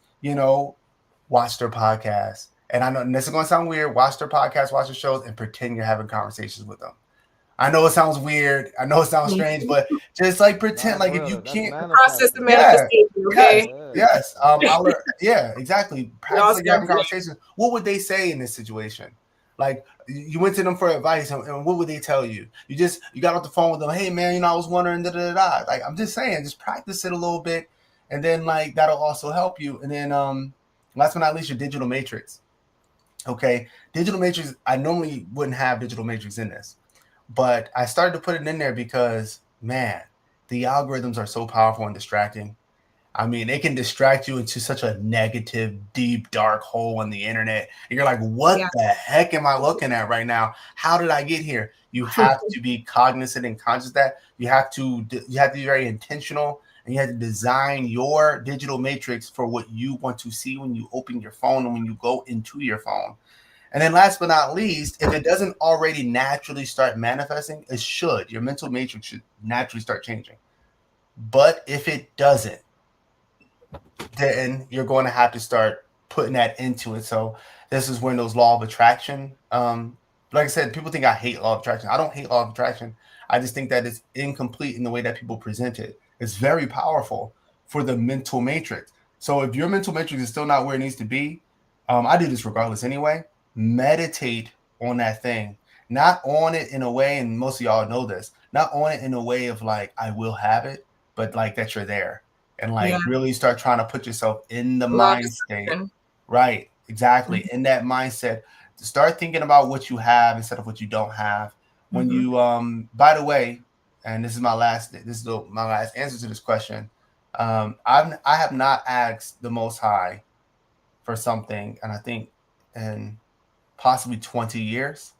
their podcasts. And I know this is going to sound weird. Watch their podcasts, watch their shows, and pretend you're having conversations with them. I know it sounds weird. I know it sounds strange, but just like pretend like if you can't process the manifestation, okay? Yes. Exactly. Practice like having conversations. What would they say in this situation? Like, you went to them for advice, and what would they tell you? You got off the phone with them. Hey man, I was wondering, da. Like, I'm just saying, just practice it a little bit, and then like that'll also help you. And then last but not least, your digital matrix. Okay, digital matrix. I normally wouldn't have digital matrix in this, but I started to put it in there because, man, the algorithms are so powerful and distracting. I mean, it can distract you into such a negative, deep, dark hole on the internet. And you're like, what the heck am I looking at right now? How did I get here? You have to be cognizant and conscious of that. You have to be very intentional, and you have to design your digital matrix for what you want to see when you open your phone and when you go into your phone. And then last but not least, if it doesn't already naturally start manifesting, it should. Your mental matrix should naturally start changing. But if it doesn't, then you're going to have to start putting that into it. So this is when those law of attraction, like I said, people think I hate law of attraction. I don't hate law of attraction. I just think that it's incomplete in the way that people present it. It's very powerful for the mental matrix. So if your mental matrix is still not where it needs to be, I do this regardless anyway. Meditate on that thing, not on it in a way, and most of y'all know this, not on it in a way of like, I will have it, but like that you're there, and like really start trying to put yourself in the mind state. Right, exactly. In that mindset, to start thinking about what you have instead of what you don't have. When you, by the way, and this is my last answer to this question. I have not asked the Most High for something, and I think in possibly 20 years.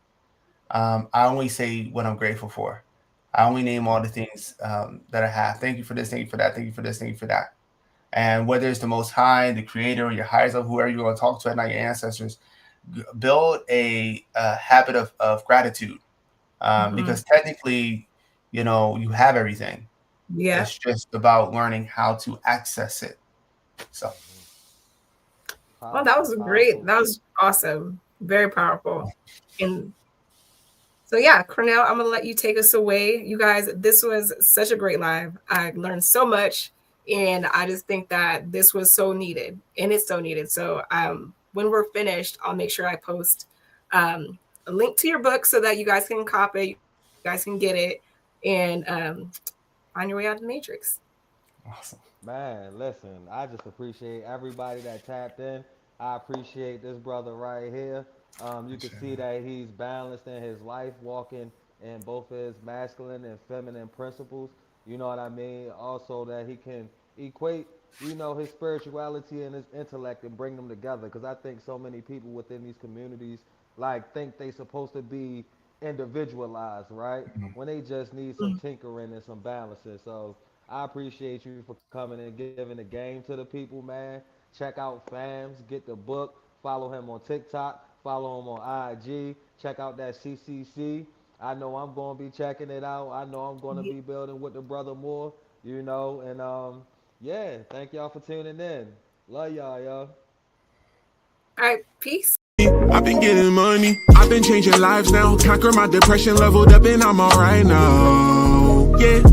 I only say what I'm grateful for. I only name all the things that I have. Thank you for this. Thank you for that. Thank you for this. Thank you for that. And whether it's the Most High, the Creator, or your higher self, whoever you're going to talk to at night, your ancestors, build a habit of gratitude, because technically, you know, you have everything. Yeah, it's just about learning how to access it. So, well, that was great. That was awesome. Very powerful. And so, yeah, Cornell, I'm going to let you take us away. You guys, this was such a great live. I learned so much, and I just think that this was so needed, and it's so needed. So when we're finished, I'll make sure I post a link to your book so that you guys can copy, you guys can get it, and find your way out of the matrix. Awesome. Man, listen, I just appreciate everybody that tapped in. I appreciate this brother right here. You can see that he's balanced in his life, walking in both his masculine and feminine principles. You know what I mean? Also that he can equate, you know, his spirituality and his intellect and bring them together. Because I think so many people within these communities like think they supposed to be individualized, right? When they just need some tinkering and some balancing. So I appreciate you for coming and giving the game to the people, man. Check out Fams, get the book, follow him on TikTok, follow him on IG, check out that CCC. I know I'm going to be checking it out. I know I'm going to be building with the brother more, you know, and yeah, thank y'all for tuning in. Love y'all, yo. All right, peace. I've been getting money, I've been changing lives now. Conquer my depression, leveled up, and I'm alright now. Yeah.